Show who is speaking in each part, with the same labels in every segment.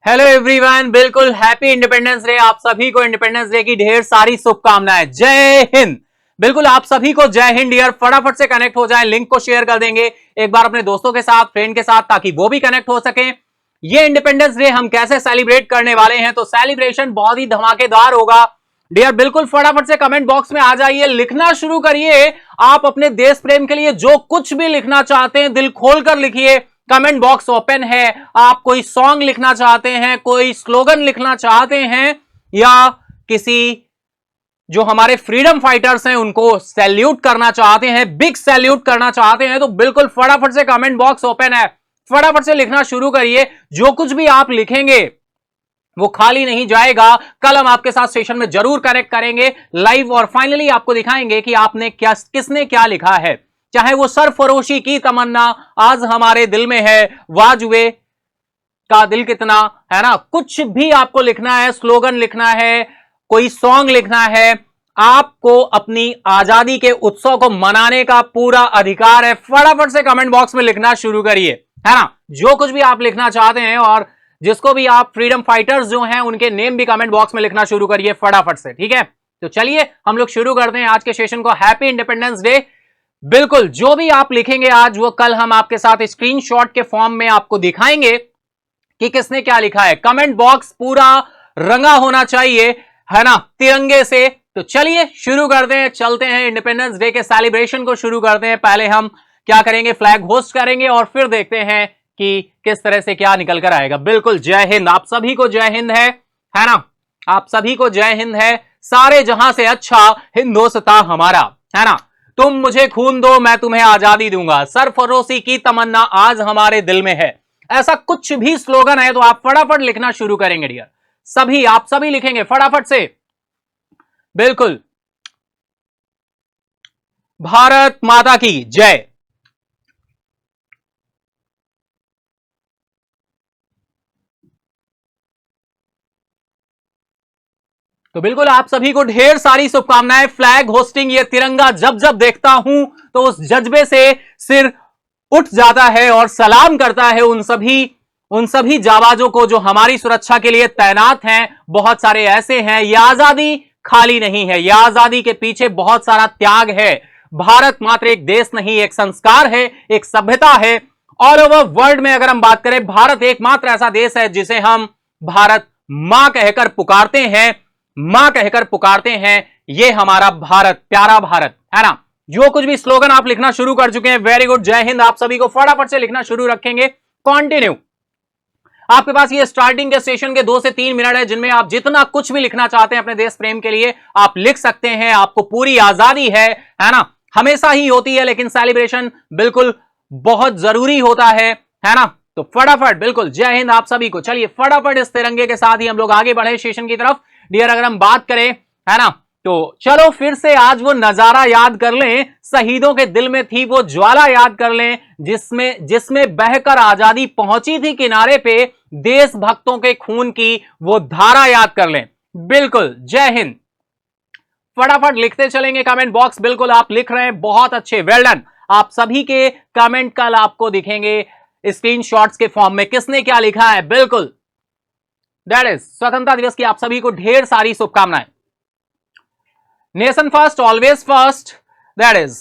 Speaker 1: Hello everyone, बिल्कुल happy independence day. आप सभी को इंडिपेंडेंस डे की ढेर सारी शुभकामनाएं। जय हिंद। बिल्कुल आप सभी को जय हिंद डियर। फटाफट से कनेक्ट हो जाए, लिंक को शेयर कर देंगे एक बार अपने दोस्तों के साथ, फ्रेंड के साथ, ताकि वो भी कनेक्ट हो सके। ये इंडिपेंडेंस डे हम कैसे सेलिब्रेट करने वाले हैं, तो सेलिब्रेशन बहुत ही धमाकेदार होगा डियर। बिल्कुल फटाफट से कमेंट बॉक्स में आ जाइए, लिखना शुरू करिए। आप अपने देश प्रेम के लिए जो कुछ भी लिखना चाहते हैं दिल खोलकर लिखिए, कमेंट बॉक्स ओपन है। आप कोई सॉन्ग लिखना चाहते हैं, कोई स्लोगन लिखना चाहते हैं, या किसी जो हमारे फ्रीडम फाइटर्स हैं उनको सैल्यूट करना चाहते हैं, बिग सैल्यूट करना चाहते हैं, तो बिल्कुल फटाफट से कमेंट बॉक्स ओपन है, फटाफट से लिखना शुरू करिए। जो कुछ भी आप लिखेंगे वो खाली नहीं जाएगा। कल हम आपके साथ सेशन में जरूर कनेक्ट करेंगे लाइव, और फाइनली आपको दिखाएंगे कि आपने किसने क्या लिखा है। चाहे वो सरफरोशी की तमन्ना आज हमारे दिल में है, वाजुए का दिल कितना, है ना, कुछ भी आपको लिखना है, स्लोगन लिखना है, कोई सॉन्ग लिखना है, आपको अपनी आजादी के उत्सव को मनाने का पूरा अधिकार है। फटाफट से कमेंट बॉक्स में लिखना शुरू करिए, है ना, जो कुछ भी आप लिखना चाहते हैं। और जिसको भी आप फ्रीडम फाइटर्स जो हैं उनके नेम भी कमेंट बॉक्स में लिखना शुरू करिए फटाफट से, ठीक है। तो चलिए हम लोग शुरू करते हैं आज के सेशन को। Happy independence day. बिल्कुल जो भी आप लिखेंगे आज वो कल हम आपके साथ स्क्रीनशॉट के फॉर्म में आपको दिखाएंगे कि किसने क्या लिखा है। कमेंट बॉक्स पूरा रंगा होना चाहिए, है ना, तिरंगे से। तो चलिए शुरू करते हैं, चलते हैं इंडिपेंडेंस डे के सेलिब्रेशन को शुरू करते हैं। पहले हम क्या करेंगे, फ्लैग होस्ट करेंगे और फिर देखते हैं कि किस तरह से क्या निकल कर आएगा। बिल्कुल जय हिंद, आप सभी को जय हिंद है ना, आप सभी को जय हिंद है। सारे जहां से अच्छा हिंदुस्तान हमारा, है ना, तुम मुझे खून दो मैं तुम्हें आजादी दूंगा, सरफरोशी की तमन्ना आज हमारे दिल में है। ऐसा कुछ भी स्लोगन है तो आप फटाफट लिखना शुरू करेंगे डियर। सभी आप सभी लिखेंगे फटाफट से। बिल्कुल, भारत माता की जय। तो बिल्कुल आप सभी को ढेर सारी शुभकामनाएं। फ्लैग होस्टिंग, ये तिरंगा जब जब देखता हूं तो उस जज्बे से सिर उठ जाता है और सलाम करता है उन सभी जाबाजों को जो हमारी सुरक्षा के लिए तैनात हैं। बहुत सारे ऐसे हैं। यह आजादी खाली नहीं है, यह आजादी के पीछे बहुत सारा त्याग है। भारत मात्र एक देश नहीं, एक संस्कार है, एक सभ्यता है। ऑल ओवर वर्ल्ड में अगर हम बात करें, भारत एकमात्र ऐसा देश है जिसे हम भारत मां कहकर पुकारते हैं, मां कहकर पुकारते हैं। ये हमारा भारत, प्यारा भारत, है ना। जो कुछ भी स्लोगन आप लिखना शुरू कर चुके हैं, वेरी गुड, जय हिंद। आप सभी को फटाफट से लिखना शुरू रखेंगे। कंटिन्यू, आपके पास ये स्टार्टिंग के सेशन के 2 से 3 मिनट है जिनमें आप जितना कुछ भी लिखना चाहते हैं अपने देश प्रेम के लिए आप लिख सकते हैं। आपको पूरी आजादी है ना, हमेशा ही होती है, लेकिन सेलिब्रेशन बिल्कुल बहुत जरूरी होता है ना। तो फटाफट, बिल्कुल जय हिंद आप सभी को। चलिए फटाफट इस तिरंगे के साथ ही हम लोग आगे बढ़े सेशन की तरफ डियर। अगर हम बात करें, है ना, तो चलो फिर से आज वो नजारा याद कर लें, शहीदों के दिल में थी वो ज्वाला याद कर लें, जिसमें बहकर आजादी पहुंची थी किनारे पे, देशभक्तों के खून की वो धारा याद कर लें। बिल्कुल जय हिंद। फटाफट लिखते चलेंगे कमेंट बॉक्स। बिल्कुल आप लिख रहे हैं, बहुत अच्छे, वेल डन। आप सभी के कमेंट कल आपको दिखेंगे स्क्रीनशॉट्स के फॉर्म में, किसने क्या लिखा है। बिल्कुल, दैट इज स्वतंत्रता दिवस की आप सभी को ढेर सारी शुभकामनाएं। Nation first, always first, that is.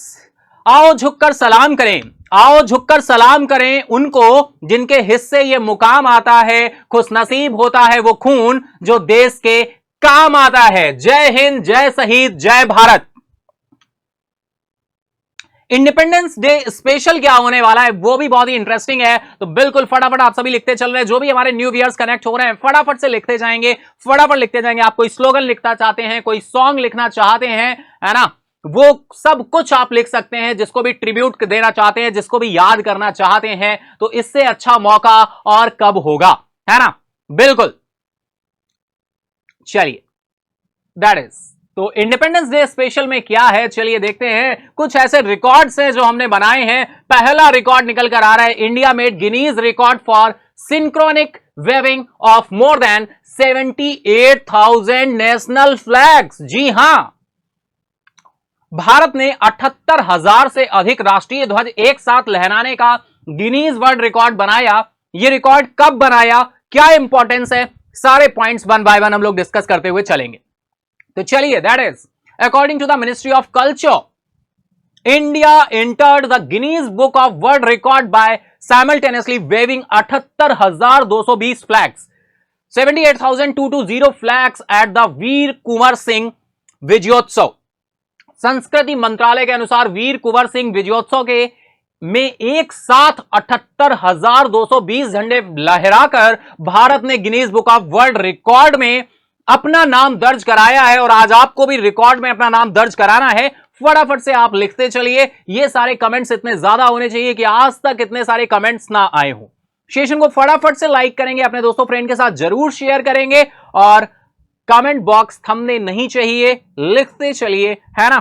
Speaker 1: आओ झुककर सलाम करें, आओ झुककर सलाम करें उनको जिनके हिस्से ये मुकाम आता है। खुशनसीब होता है वो खून जो देश के काम आता है। जय हिंद, जय शहीद, जय भारत। इंडिपेंडेंस डे स्पेशल क्या होने वाला है वो भी बहुत ही इंटरेस्टिंग है। तो बिल्कुल फटाफट आप सभी लिखते चल रहे हैं। जो भी हमारे न्यू व्यूअर्स कनेक्ट हो रहे हैं फटाफट से लिखते जाएंगे, फटाफट लिखते जाएंगे। आप कोई स्लोगन लिखना चाहते हैं, कोई सॉन्ग लिखना चाहते हैं, है ना, वो सब कुछ आप लिख सकते हैं, जिसको भी ट्रिब्यूट देना चाहते हैं, जिसको भी याद करना चाहते हैं, तो इससे अच्छा मौका और कब होगा, है ना। बिल्कुल, चलिए दैट इज, तो इंडिपेंडेंस डे स्पेशल में क्या है, चलिए देखते हैं। कुछ ऐसे रिकॉर्ड्स हैं जो हमने बनाए हैं। पहला रिकॉर्ड निकल कर आ रहा है, India made Guinness record for synchronic waving of more than 78,000 national flags. जी हां, भारत ने 78,000 से अधिक राष्ट्रीय ध्वज एक साथ लहराने का गिनीज वर्ल्ड रिकॉर्ड बनाया। यह रिकॉर्ड कब बनाया, क्या इंपॉर्टेंस है, सारे पॉइंट्स वन बाय वन हम लोग डिस्कस करते हुए चलेंगे। तो चलिए, that is according to the Ministry of Culture, India entered the Guinness book of world record by simultaneously waving 78,220 flags, 78,220 flags at the Veer Kunwar Singh Vijayotsav. संस्कृति मंत्रालय के अनुसार वीर कुंवर सिंह विजयोत्सव के में एक साथ 78,220 झंडे लहराकर भारत ने Guinness book of world record में अपना नाम दर्ज कराया है। और आज आपको भी रिकॉर्ड में अपना नाम दर्ज कराना है। फटाफट से आप लिखते चलिए। ये सारे कमेंट्स इतने ज्यादा होने चाहिए कि आज तक इतने सारे कमेंट्स ना आए हो। सेशन को फटाफट से लाइक करेंगे, अपने दोस्तों फ्रेंड के साथ जरूर शेयर करेंगे, और कमेंट बॉक्स थंबनेल नहीं चाहिए, लिखते चलिए, है ना।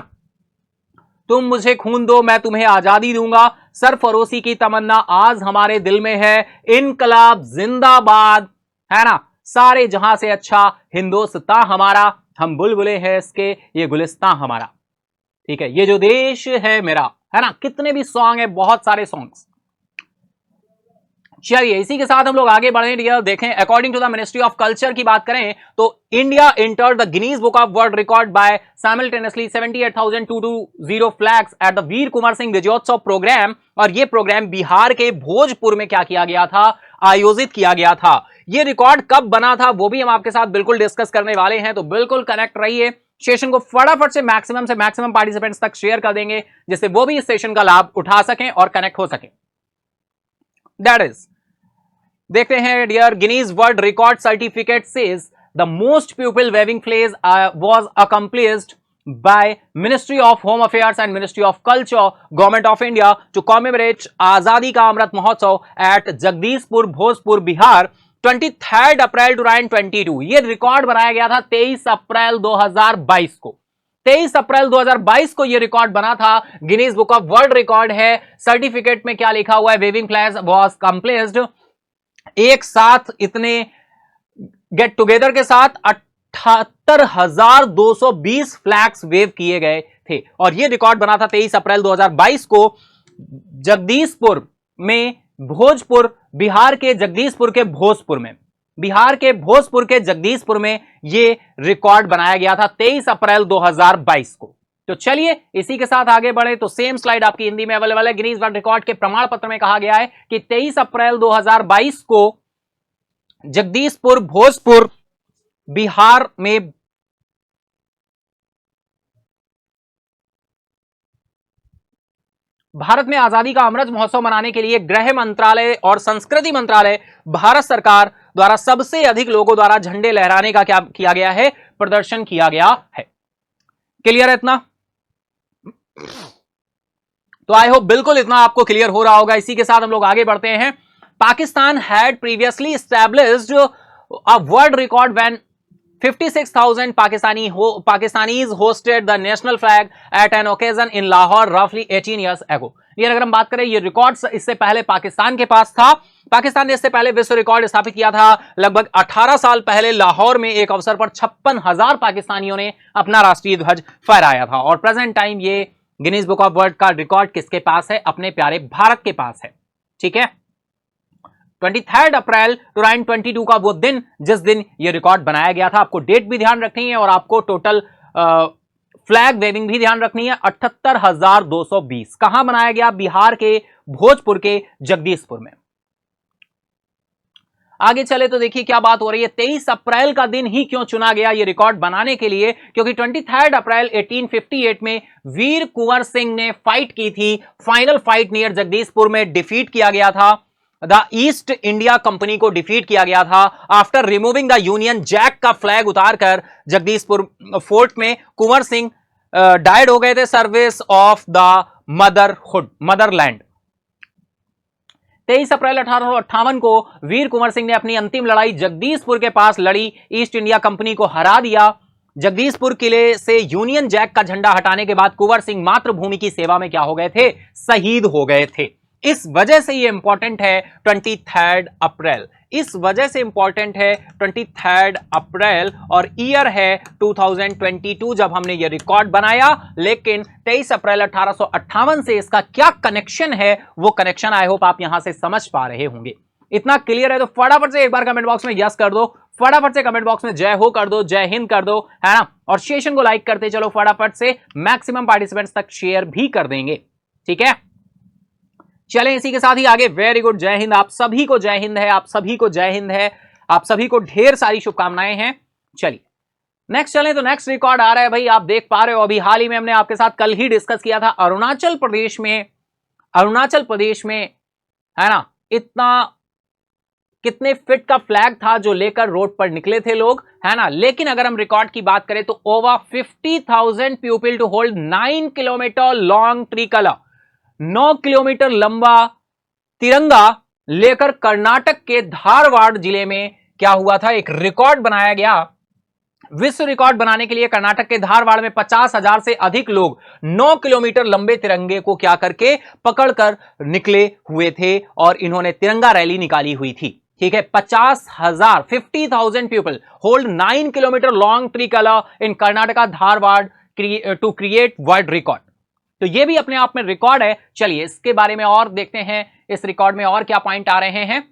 Speaker 1: तुम मुझे खून दो, मैं तुम्हें आजादी दूंगा, सरफरोशी की तमन्ना आज हमारे दिल में है, इनकलाब जिंदाबाद, है ना। सारे जहां से अच्छा हिंदुस्तान हमारा, हम बुलबुले हैं इसके, ये गुलिस्तान हमारा, ठीक है, ये जो देश है मेरा, है ना। कितने भी सॉन्ग है, बहुत सारे सॉन्ग्स। चलिए इसी के साथ हम लोग आगे बढ़े। डियर देखें, according to the Ministry of Culture की बात करें तो India entered the Guinness book of world record by simultaneously 78,220 flags at the Veer Kunwar Singh Vijayotsav programme. और ये प्रोग्राम बिहार के भोजपुर में क्या किया गया था, आयोजित किया गया था। ये रिकॉर्ड कब बना था वो भी हम आपके साथ बिल्कुल डिस्कस करने वाले हैं, तो बिल्कुल कनेक्ट रहिए। सेशन को फटाफट से मैक्सिमम पार्टिसिपेंट्स तक शेयर कर देंगे, जिससे वो भी इस सेशन का लाभ उठा सकें और कनेक्ट हो सकें। दैट इज, देखते हैं dear, Guinness world record certificate says the most people waving flag was accomplished by Ministry of Home Affairs and Ministry of Culture, Government of India to commemorate आजादी का अमृत महोत्सव at जगदीशपुर भोजपुर बिहार 23 अप्रैल 2022। ये record बनाया गया था 23 अप्रैल 2022 को। 23 अप्रैल 2022 को ये रिकॉर्ड बना था, Guinness book of world record है। सर्टिफिकेट में क्या लिखा हुआ है, वेविंग फ्लैग्स वाज कंप्लीटेड, एक साथ इतने गेट टुगेदर के साथ 78,220 फ्लैग्स वेव किए गए थे। और यह रिकॉर्ड बना था 23 अप्रैल 2022 को जगदीशपुर में, भोजपुर, बिहार के जगदीशपुर के भोजपुर में, बिहार के भोजपुर के जगदीशपुर में यह रिकॉर्ड बनाया गया था 23 अप्रैल 2022 को। तो चलिए इसी के साथ आगे बढ़े। तो सेम स्लाइड आपकी हिंदी में अवेलेबल है। गिनीज वर्ल्ड रिकॉर्ड के प्रमाण पत्र में कहा गया है कि 23 अप्रैल 2022 को जगदीशपुर भोजपुर बिहार में भारत में आजादी का अमृत महोत्सव मनाने के लिए गृह मंत्रालय और संस्कृति मंत्रालय, भारत सरकार द्वारा सबसे अधिक लोगों द्वारा झंडे लहराने का क्या किया गया है, प्रदर्शन किया गया है। क्लियर है इतना? तो आई होप बिल्कुल इतना आपको क्लियर हो रहा होगा। इसी के साथ हम लोग आगे बढ़ते हैं। Pakistan had previously established a world record when 56,000 Pakistanis hosted the national flag at an occasion in Lahore roughly 18 years ago। ये अगर हम बात करें, ये रिकॉर्ड इससे पहले पाकिस्तान के पास था। पाकिस्तान ने इससे पहले विश्व रिकॉर्ड स्थापित किया था लगभग 18 साल पहले लाहौर में। एक अवसर पर 56,000 पाकिस्तानियों ने अपना राष्ट्रीय ध्वज फहराया था। और प्रेजेंट टाइम ये गिनीज बुक ऑफ वर्ल्ड का रिकॉर्ड किसके पास है, अपने प्यारे भारत के पास है। ठीक है, 23 अप्रैल 2022 का वो दिन जिस दिन ये रिकॉर्ड बनाया गया था। आपको डेट भी ध्यान रखनी है और आपको टोटल फ्लैग वेविंग भी ध्यान रखनी है। 78,220 कहां बनाया गया, बिहार के भोजपुर के जगदीशपुर में। आगे चले तो देखिए क्या बात हो रही है। 23 अप्रैल का दिन ही क्यों चुना गया ये रिकॉर्ड बनाने के लिए, क्योंकि 23 अप्रैल 1858 में वीर कुंवर सिंह ने फाइट की थी। फाइनल फाइट नियर जगदीशपुर में डिफीट किया गया था। द ईस्ट इंडिया कंपनी को डिफीट किया गया था। After removing the Union Jack का फ्लैग उतारकर जगदीशपुर फोर्ट में कुंवर सिंह डाइड हो गए थे सर्विस ऑफ द मदरलैंड। 23 अप्रैल 1858 को वीर कुंवर सिंह ने अपनी अंतिम लड़ाई जगदीशपुर के पास लड़ी, ईस्ट इंडिया कंपनी को हरा दिया। जगदीशपुर किले से यूनियन जैक का झंडा हटाने के बाद कुंवर सिंह मातृभूमि की सेवा में क्या हो गए थे? शहीद हो गए थे। इस वजह से ये इंपॉर्टेंट है 23 अप्रैल, इस वजह से इंपॉर्टेंट है 23 अप्रैल, और ईयर है 2022 जब हमने ये रिकॉर्ड बनाया। लेकिन 23 अप्रैल 1858 से इसका क्या कनेक्शन है, वो कनेक्शन आई होप आप यहां से समझ पा रहे होंगे। इतना क्लियर है तो फटाफट से एक बार कमेंट बॉक्स में यस कर दो, फटाफट से कमेंट बॉक्स में जय हो कर दो, जय हिंद कर दो, है ना। और सेशन को लाइक करते चलो फटाफट से, मैक्सिमम पार्टिसिपेंट्स तक शेयर भी कर देंगे, ठीक है। चलें इसी के साथ ही आगे। वेरी गुड, जय हिंद, आप सभी को जय हिंद है, आप सभी को जय हिंद है, आप सभी को ढेर सारी शुभकामनाएं हैं। चलिए नेक्स्ट चलें, तो नेक्स्ट रिकॉर्ड आ रहा है भाई, आप देख पा रहे हो अभी हाल ही में हमने आपके साथ कल ही डिस्कस किया था अरुणाचल प्रदेश में है ना, इतना कितने फिट का फ्लैग था जो लेकर रोड पर निकले थे लोग, है ना। लेकिन अगर हम रिकॉर्ड की बात करें तो over 50,000 people to hold 9 kilometre long tricolour, 9 kilometre लंबा तिरंगा लेकर कर्नाटक के धारवाड़ जिले में क्या हुआ था, एक रिकॉर्ड बनाया गया। विश्व रिकॉर्ड बनाने के लिए कर्नाटक के धारवाड़ में 50,000 से अधिक लोग 9 किलोमीटर लंबे तिरंगे को क्या करके पकड़कर निकले हुए थे और इन्होंने तिरंगा रैली निकाली हुई थी, ठीक है। 50,000 people hold 9 kilometre long tricolour in Karnataka Dharwad to create world record. तो ये भी अपने आप में रिकॉर्ड है। चलिए इसके बारे में और देखते हैं, इस रिकॉर्ड में और क्या पॉइंट आ रहे हैं।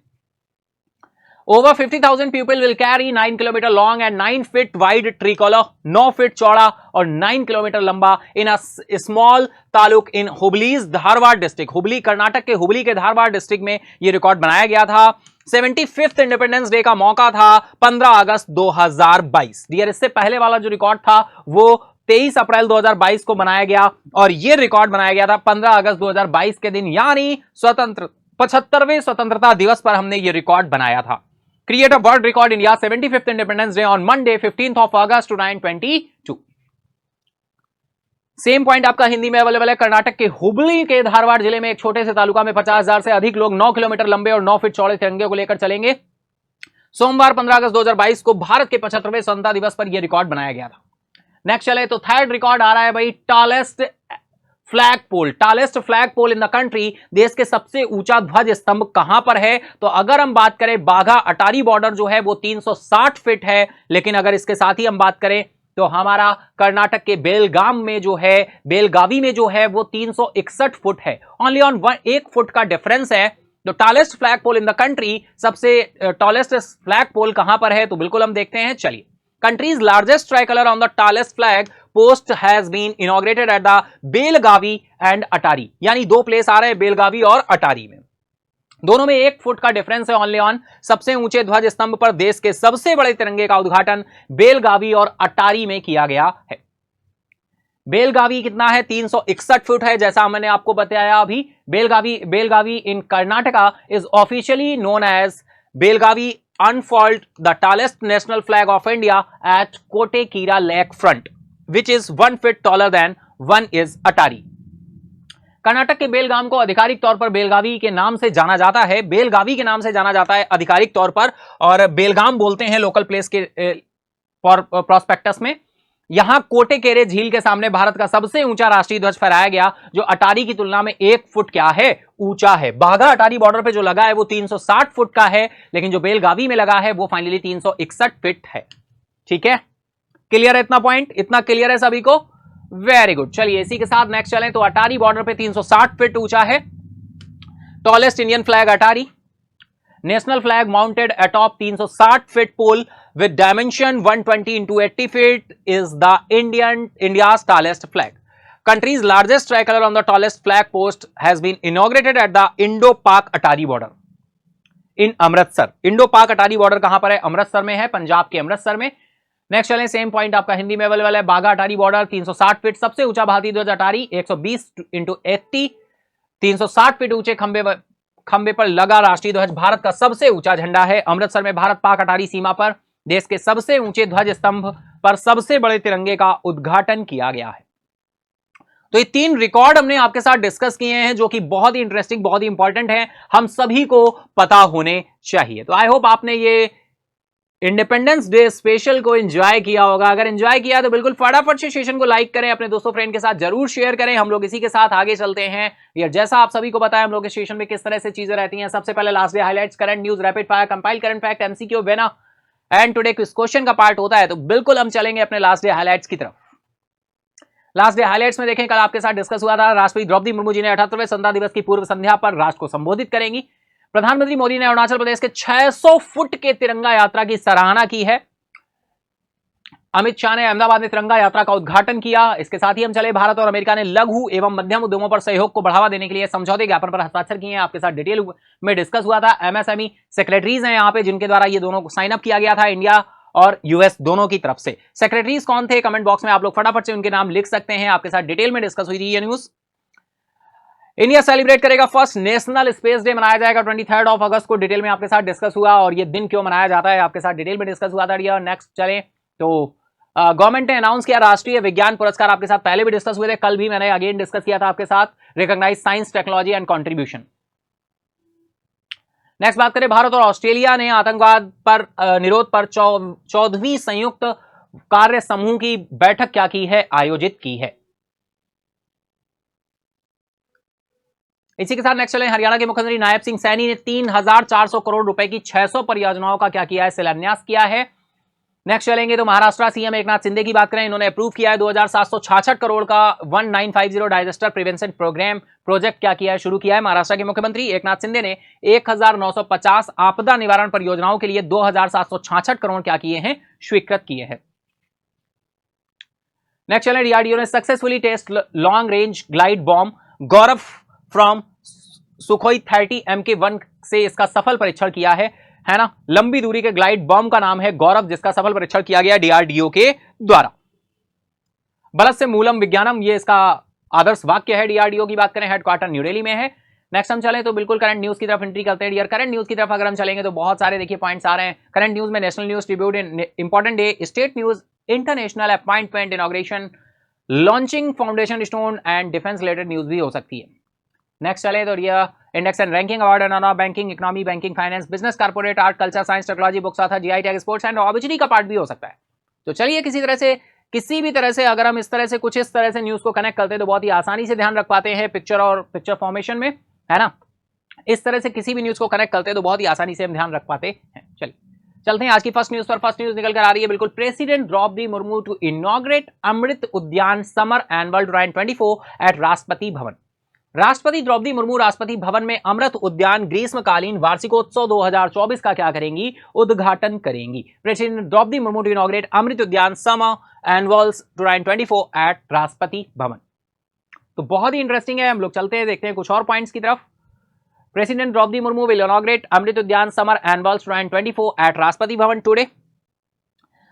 Speaker 1: Over 50,000 people will carry 9 kilometre long and 9 feet wide tricolour, 9 feet चौड़ा और 9 किलोमीटर लंबा in a small taluk in Hubli's Dharwad district. Hubli, Karnataka के हुबली के धारवाड़ डिस्ट्रिक्ट में यह रिकॉर्ड बनाया गया था। 75th इंडिपेंडेंस डे का मौका था 15 अगस्त 2022। डियर, इससे पहले वाला जो रिकॉर्ड था वो 23 अप्रैल 2022 को बनाया गया और यह रिकॉर्ड बनाया गया था 15 अगस्त 2022 के दिन, यानी 75वें स्वतंत्रता दिवस पर हमने यह रिकॉर्ड बनाया था। Create a world record India 75th independence day on Monday 15th of August 2022। Same point आपका हिंदी में अवेलेबल है। कर्नाटक के हुबली के धारवाड़ जिले में एक छोटे से तालुका में 50,000 से अधिक लोग 9 किलोमीटर लंबे और 9 फीट चौड़े तिरंगे को लेकर चलेंगे। सोमवार 15 अगस्त 2022 को भारत के 75वें स्वतंत्रता दिवस पर यह रिकॉर्ड बनाया गया था। नेक्स्ट चले तो थर्ड रिकॉर्ड आ रहा है भाई, tallest flag pole. Tallest flag pole in the country, देश के सबसे ऊंचा ध्वज स्तंभ कहां पर है? तो अगर हम बात करें बाघा अटारी बॉर्डर जो है वो 360 फीट है, लेकिन अगर इसके साथ ही हम बात करें तो हमारा कर्नाटक के बेलगावी में जो है वो 361 फुट है। ओनली ऑन 1 फुट का डिफरेंस है। तो tallest flag pole in the country, सबसे टॉलेस्ट फ्लैग पोल कहां पर है? तो बिल्कुल हम देखते हैं, चलिए। Country's largest tricolor on the tallest flag post has been inaugurated at the Belagavi and Attari, यानी दो प्लेस आ रहे हैं बेलगावी और अटारी में, दोनों में 1 फुट का डिफरेंस है ओनली ऑन। सबसे ऊंचे ध्वज स्तंभ पर देश के सबसे बड़े तिरंगे का उद्घाटन बेलगावी और अटारी में किया गया है। बेलगावी कितना है? 361 फुट है, जैसा मैंने आपको बताया अभी। Belagavi in Karnataka is officially known as Belagavi unfurled the tallest national flag of India at Kotekira Lake front, which is 1 feet taller than one is Atari। Karnataka के बेलगाम को आधिकारिक तौर पर बेलगावी के नाम से जाना जाता है, बेलगावी के नाम से जाना जाता है आधिकारिक तौर पर, और बेलगाम बोलते हैं लोकल प्लेस के प्रोस्पेक्टस में। यहां कोटेकेरे झील के सामने भारत का सबसे ऊंचा राष्ट्रीय ध्वज फहराया गया, जो अटारी की तुलना में 1 फुट क्या है? ऊंचा है। बाघा अटारी बॉर्डर पे जो लगा है वो 360 फुट का है, लेकिन जो बेलगावी में लगा है वो फाइनली 361 फीट है, ठीक है। क्लियर है इतना पॉइंट? इतना क्लियर है सभी को? Very good. चलिए इसी के साथ नेक्स्ट चलें तो अटारी बॉर्डर पे 360 फीट ऊंचा है। Tallest Indian flag Attari, national flag mounted atop 360 feet pole with dimension 120 into 80 feet is the India's tallest flag. Country's largest tricolor on the tallest flag post has been inaugurated at the Indo-Pak Atari border in Amritsar। Indo-Pak Atari border कहां पर है? अमृतसर में है, पंजाब के अमृतसर में। Next चलें, same point आपका हिंदी में अवेलेबल है। बाघा अटारी बॉर्डर 360 फीट, सबसे ऊंचा भारतीय ध्वज अटारी 120 into 80, 360 फीट ऊंचे खंबे पर लगा राष्ट्रीय ध्वज भारत का सबसे ऊंचा झंडा है। अमृतसर में भारत पाक अटारी सीमा पर देश के सबसे ऊंचे ध्वज स्तंभ पर सबसे बड़े तिरंगे का उद्घाटन किया गया है। तो ये 3 रिकॉर्ड हमने आपके साथ डिस्कस किए हैं जो कि बहुत ही इंटरेस्टिंग, बहुत ही इंपॉर्टेंट है, हम सभी को पता होने चाहिए। तो आई होप आपने ये इंडिपेंडेंस डे स्पेशल को एंजॉय किया होगा। अगर एंजॉय किया तो बिल्कुल फटाफट से सेशन को लाइक करें, अपने दोस्तों फ्रेंड के साथ जरूर शेयर करें। हम लोग इसी के साथ आगे चलते हैं। यार जैसा आप सभी को पता है हम लोग के सेशन में किस तरह से चीजें रहती हैं। सबसे पहले last day highlights, current news, rapid fire, compile current fact, MCQ, vena and today question का पार्ट होता है। तो बिल्कुल हम चलेंगे अपने लास्ट डे हाइलाइट्स की तरफ। लास्ट डे हाइलाइट्स में देखें, कल आपके साथ डिस्कस हुआ था राष्ट्रपति द्रौपदी मुर्मू जी ने 78वें स्वतंत्रता दिवस की पूर्व संध्या पर राष्ट्र को संबोधित करेंगी। प्रधानमंत्री मोदी ने अरुणाचल प्रदेश के 600 फुट के तिरंगा यात्रा की सराहना की है। अमित शाह ने अहमदाबाद में तिरंगा यात्रा का उद्घाटन किया। इसके साथ ही हम चले, भारत और अमेरिका ने लघु एवं मध्यम उद्यमों पर सहयोग को बढ़ावा देने के लिए समझौते ज्ञापन पर हस्ताक्षर किए हैं। आपके साथ डिटेल में डिस्कस हुआ था। एमएसएमई सेक्रेटरीज हैं यहाँ पे जिनके द्वारा ये दोनों को साइन अप किया गया था, इंडिया और यूएस दोनों की तरफ से। सेक्रेटरीज कौन थे, कमेंट बॉक्स में आप लोग फटाफट से उनके नाम लिख सकते हैं। आपके साथ डिटेल में डिस्कस हुई थी ये न्यूज। इंडिया सेलिब्रेट करेगा फर्स्ट नेशनल स्पेस डे, मनाया जाएगा 23 अगस्त को। डिटेल में आपके साथ डिस्कस हुआ और ये दिन क्यों मनाया जाता है आपके साथ डिटेल में डिस्कस हुआ था। नेक्स्ट चले तो गवर्नमेंट ने अनाउंस किया राष्ट्रीय विज्ञान पुरस्कार। आपके साथ पहले भी डिस्कस हुए थे, कल भी मैंने अगेन डिस्कस किया था आपके साथ। Recognise science, technology and contribution. Next बात करें, भारत और ऑस्ट्रेलिया ने आतंकवाद पर निरोध पर 14वीं संयुक्त कार्य समूह की बैठक क्या की है, आयोजित की है। इसी के साथ नेक्स्ट चले, हरियाणा के मुख्यमंत्री नायब सिंह सैनी ने 3400 करोड़ रुपए की 600 परियोजनाओं का क्या किया है, शिलान्यास किया है। नेक्स्ट चलेंगे तो महाराष्ट्र सीएम एकनाथ शिंदे की बात करें, इन्होंने अप्रूव किया है 2766 करोड़ का 1950 डाइजेस्टर प्रिवेंशन प्रोग्राम प्रोजेक्ट क्या किया है, शुरू किया है। महाराष्ट्र के मुख्यमंत्री एकनाथ शिंदे ने 1950 आपदा निवारण परियोजनाओं के लिए 2766 करोड़ क्या किए हैं, स्वीकृत किए हैं। नेक्स्ट चलें, डीआरडीओ ने successfully test long range glide bomb Gaurav from Sukhoi 30 MK1 से इसका सफल परीक्षण किया है ना। लंबी दूरी के ग्लाइड बॉम्ब का नाम है गौरव, जिसका सफल परीक्षण किया गया डीआरडीओ के द्वारा। बलस से मूलम विज्ञानम, ये इसका आदर्श वाक्य है। डीआरडीओ की बात करें, हेडक्वार्टर न्यू दिल्ली में है। नेक्स्ट हम चलें तो बिल्कुल करंट न्यूज की तरफ एंट्री करते हैं। डियर करंट न्यूज की तरफ अगर हम चलेंगे तो बहुत सारे देखिए पॉइंट्स आ रहे हैं। करंट न्यूज में national news, tribute, important day, state news, international appointment, inauguration, launching foundation stone and defence related news भी हो सकती है। नेक्स्ट चले तो index and ranking, award and honour, banking, economy, banking, finance, business, corporate, art, culture, science, technology, books, था GI tag, sports and objective का part भी हो सकता है। तो चलिए किसी भी तरह से अगर हम इस तरह से न्यूज को कनेक्ट करते हैं तो बहुत ही आसानी से ध्यान रख पाते हैं पिक्चर और पिक्चर फॉर्मेशन में, है ना। इस तरह से किसी भी न्यूज को कनेक्ट करते हैं तो बहुत ही आसानी से हम ध्यान रख पाते हैं। चलिए चलते हैं आज की फर्स्ट न्यूज पर। फर्स्ट न्यूज निकल कर आ रही है बिल्कुल, president Droupadi Murmu to inaugurate Amrit Udyan summer annual 2024 eight Rashtrapati Bhavan. राष्ट्रपति द्रौपदी मुर्मू राष्ट्रपति भवन में अमृत उद्यान ग्रीष्मकालीन वार्षिकोत्सव 2024 का क्या करेंगी, उद्घाटन करेंगी। President Droupadi Murmu to inaugurate Amrit Udyan summer annuals 2024 eight Rashtrapati Bhavan. तो बहुत ही इंटरेस्टिंग है। हम लोग चलते हैं, देखते हैं कुछ और पॉइंट्स की तरफ। President Droupadi Murmu will inaugurate Amrit Udyan summer annuals 2024 eight Rashtrapati Bhavan today.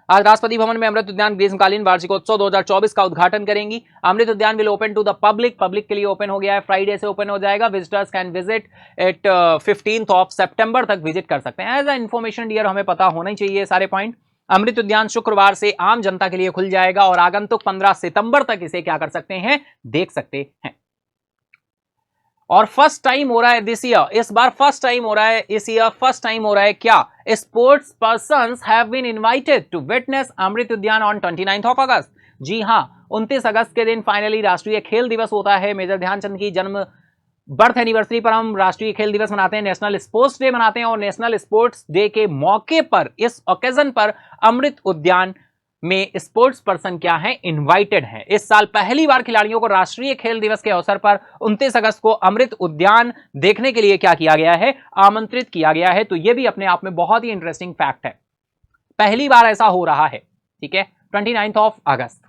Speaker 1: आज राष्ट्रपति भवन में अमृत उद्यान ग्रीष्मकालीन वार्षिकोत्सव 2024 का उद्घाटन करेंगी। Amrit Udyan will open to the public के लिए ओपन हो गया है, फ्राइडे से ओपन हो जाएगा। विजिटर्स कैन विजिट एट 15 सितंबर तक विजिट कर सकते हैं। एज अ इन्फॉर्मेशन डियर हमें पता होना ही चाहिए सारे पॉइंट। अमृत उद्यान शुक्रवार से आम जनता के लिए खुल जाएगा और आगंतुक 15 सितंबर तक इसे क्या कर सकते हैं, देख सकते हैं। और फर्स्ट टाइम हो रहा है दिस ईयर, इस बार फर्स्ट टाइम हो रहा है, इस ईयर फर्स्ट टाइम हो रहा है क्या, sports persons have been invited to witness Amrit Udyan on 29 अगस्त। जी हां, 29 अगस्त के दिन फाइनली राष्ट्रीय खेल दिवस होता है। मेजर ध्यानचंद की जन्म बर्थ एनिवर्सरी पर हम राष्ट्रीय खेल दिवस मनाते हैं, नेशनल स्पोर्ट्स डे मनाते हैं। और नेशनल स्पोर्ट्स डे के मौके पर, इस ओकेजन पर अमृत उद्यान में स्पोर्ट्स पर्सन क्या है, इनवाइटेड है। इस साल पहली बार खिलाड़ियों को राष्ट्रीय खेल दिवस के अवसर पर 29 अगस्त को अमृत उद्यान देखने के लिए क्या किया गया है, आमंत्रित किया गया है। तो यह भी अपने आप में बहुत ही इंटरेस्टिंग फैक्ट है, पहली बार ऐसा हो रहा है। ठीक है, 29 अगस्त।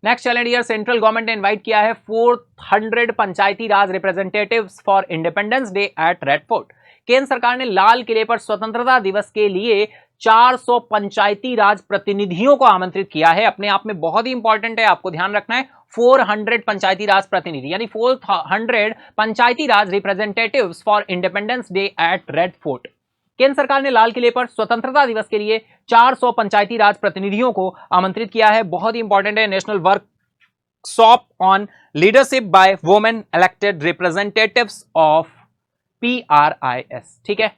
Speaker 1: Next challenge year, central government ने इनवाइट किया है 400 Panchayati Raj representatives for Independence Day at Red Fort. केंद्र सरकार ने लाल किले पर स्वतंत्रता दिवस के लिए 400 पंचायती राज प्रतिनिधियों को आमंत्रित किया है। अपने आप में बहुत ही इंपॉर्टेंट है, आपको ध्यान रखना है। 400 पंचायती राज प्रतिनिधि यानी 400 Panchayati Raj representatives for Independence Day at Red Fort. केंद्र सरकार ने लाल किले पर स्वतंत्रता दिवस के लिए 400 पंचायती राज प्रतिनिधियों को आमंत्रित किया है। बहुत ही इंपॉर्टेंट है, national work workshop on leadership by women elected representatives of PRIS। ठीक है,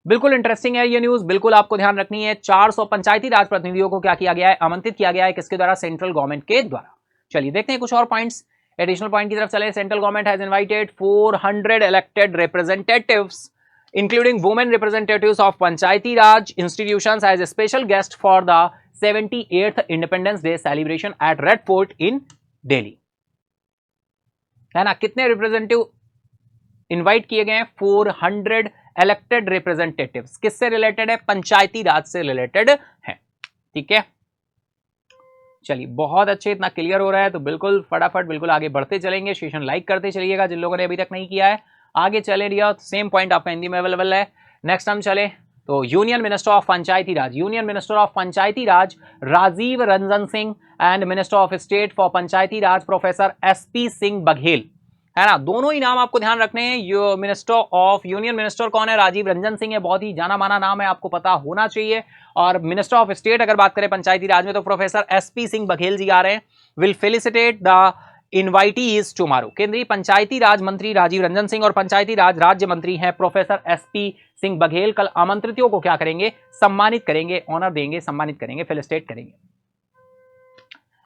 Speaker 1: बिल्कुल इंटरेस्टिंग है ये न्यूज, बिल्कुल आपको ध्यान रखनी है। 400 पंचायती राज प्रतिनिधियों को क्या किया गया है, आमंत्रित किया गया है, किसके द्वारा, सेंट्रल गवर्नमेंट के द्वारा। चलिए देखते हैं कुछ और पॉइंट्स, एडिशनल पॉइंट की तरफ चले। Central government has invited 400 elected representatives including women representatives of Panchayati Raj institutions as a special guest for the 78th Independence Day celebration at Red Fort in Delhi. है ना, कितने रिप्रेजेंटेटिव इनवाइट किए गए हैं, 400 इलेक्टेड रिप्रेजेंटेटिव्स। किससे रिलेटेड है, पंचायती राज से रिलेटेड है। ठीक है, चलिए बहुत अच्छे, इतना क्लियर हो रहा है तो बिल्कुल फटाफट बिल्कुल आगे बढ़ते चलेंगे। सेशन लाइक करते चलिएगा जिन लोगों ने अभी तक नहीं किया है। आगे चले रिया, सेम पॉइंट आपका हिंदी में अवेलेबल है। नेक्स्ट हम चले तो union minister of Panchayati Raj, union minister of Panchayati Raj Rajiv Ranjan Singh and minister of state for Panchayati Raj professor SP Singh Baghel. है ना, दोनों ही नाम आपको ध्यान रखने हैं। मिनिस्टर ऑफ, यूनियन मिनिस्टर कौन है, राजीव रंजन सिंह है, बहुत ही जाना माना नाम है, आपको पता होना चाहिए। और मिनिस्टर ऑफ स्टेट अगर बात करें पंचायती राज में तो प्रोफेसर SP सिंह बघेल जी आ रहे हैं। Will felicitate the invitees tomorrow. केंद्रीय पंचायती राज मंत्री राजीव रंजन सिंह और पंचायती राज राज्य मंत्री हैं प्रोफेसर SP सिंह बघेल कल आमंत्रितों को क्या करेंगे, सम्मानित करेंगे, ऑनर देंगे, सम्मानित करेंगे, फेलिसिटेट करेंगे।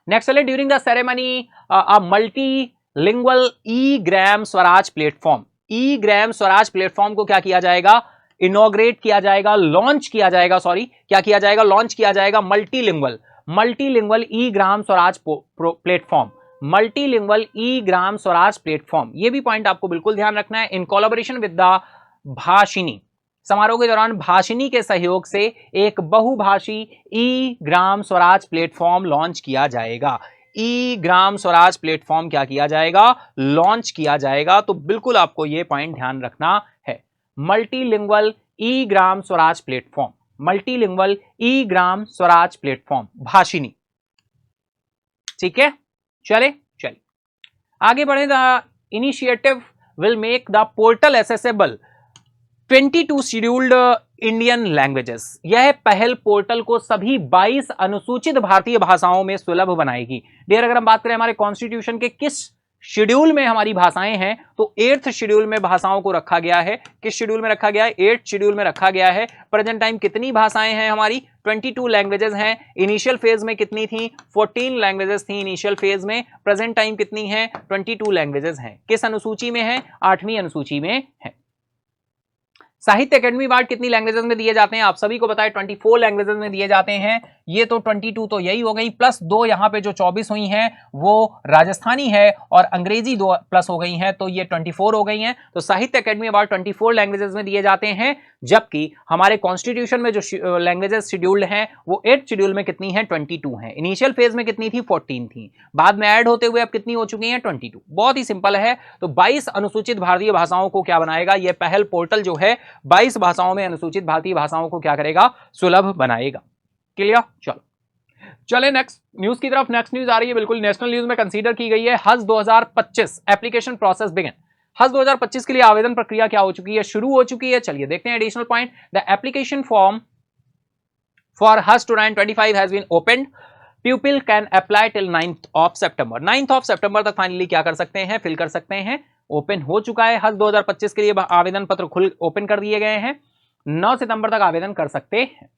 Speaker 1: नेक्स्ट चले, during the ceremony a multi lingual eGram Swaraj platform, eGram Swaraj platform को क्या किया जाएगा, इनॉग्रेट किया जाएगा, लॉन्च किया जाएगा, सॉरी क्या किया जाएगा, लॉन्च किया जाएगा। Multilingual eGram Swaraj platform, multilingual eGram Swaraj platform, ये भी पॉइंट आपको बिल्कुल ध्यान रखना है। In collaboration with the Bhashini, समारोह के दौरान भाषिनी के सहयोग से एक बहुभाषी ई-ग्राम स्वराज प्लेटफॉर्म लॉन्च किया जाएगा। ई-ग्राम स्वराज प्लेटफॉर्म क्या किया जाएगा, लॉन्च किया जाएगा। तो बिल्कुल आपको यह पॉइंट ध्यान रखना है। Multilingual eGram Swaraj platform, multilingual eGram Swaraj platform, Bhashini. ठीक है, चले आगे बढ़े। The initiative will make the portal accessible 22 scheduled Indian languages. यह पहल पोर्टल को सभी 22 अनुसूचित भारतीय भाषाओं में सुलभ बनाएगी। डियर, अगर हम बात करें हमारे कॉन्स्टिट्यूशन के किस शेड्यूल में हमारी भाषाएं हैं तो 8th शेड्यूल में भाषाओं को रखा गया है। किस शेड्यूल में रखा गया है, 8th शेड्यूल में रखा गया है। प्रेजेंट टाइम कितनी भाषाएं हैं हमारी, 22 लैंग्वेजेस हैं। इनिशियल फेज में कितनी थी, 14 लैंग्वेजेस थी इनिशियल फेज में। प्रेजेंट टाइम कितनी है, 22 लैंग्वेजेस हैं। किस अनुसूची में है, 8वीं अनुसूची में है। साहित्य अकेडमी अवार्ड कितनी लैंग्वेजेस में दिए जाते हैं, आप सभी को बताएं 24 लैंग्वेजेस में दिए जाते हैं। ये तो 22 तो यही हो गई, प्लस 2 यहाँ पे जो 24 हुई हैं वो राजस्थानी है और अंग्रेजी 2 प्लस हो गई हैं, तो ये 24 हो गई हैं। तो साहित्य अकेडमी अवार्ड 24 लैंग्वेजेस में दिए जाते हैं, जबकि हमारे कॉन्स्टिट्यूशन में जो लैंग्वेजेस शेड्यूल्ड हैं वो 8th शेड्यूल में कितनी है, 22 है। इनिशियल फेज में कितनी थी, 14 थी, बाद में ऐड होते हुए अब कितनी हो चुकी हैं, 22। बहुत ही सिंपल है। तो 22 अनुसूचित भारतीय भाषाओं को क्या बनाएगा, यह पहल पोर्टल जो है 22 भाषाओं में अनुसूचित भारतीय भाषाओं को क्या करेगा, सुलभ बनाएगा। क्लियर, चले नेक्स्ट न्यूज की तरफ। नेक्स्ट न्यूज आ रही है बिल्कुल नेशनल न्यूज में कंसीडर की गई है। हज 2025 एप्लीकेशन प्रोसेस बिगिन। हज 2025 के लिए आवेदन प्रक्रिया क्या हो चुकी है, शुरू हो चुकी है। चलिए देखते हैं additional point. The application form for हज 2025 has been opened. People can apply till 9th of September। 9th of September तक फाइनली क्या कर सकते हैं, फिल कर सकते हैं। ओपन हो चुका है हज 2025 के लिए, आवेदन पत्र खुल ओपन कर दिए गए हैं। 9 सितंबर तक आवेदन कर सकते हैं।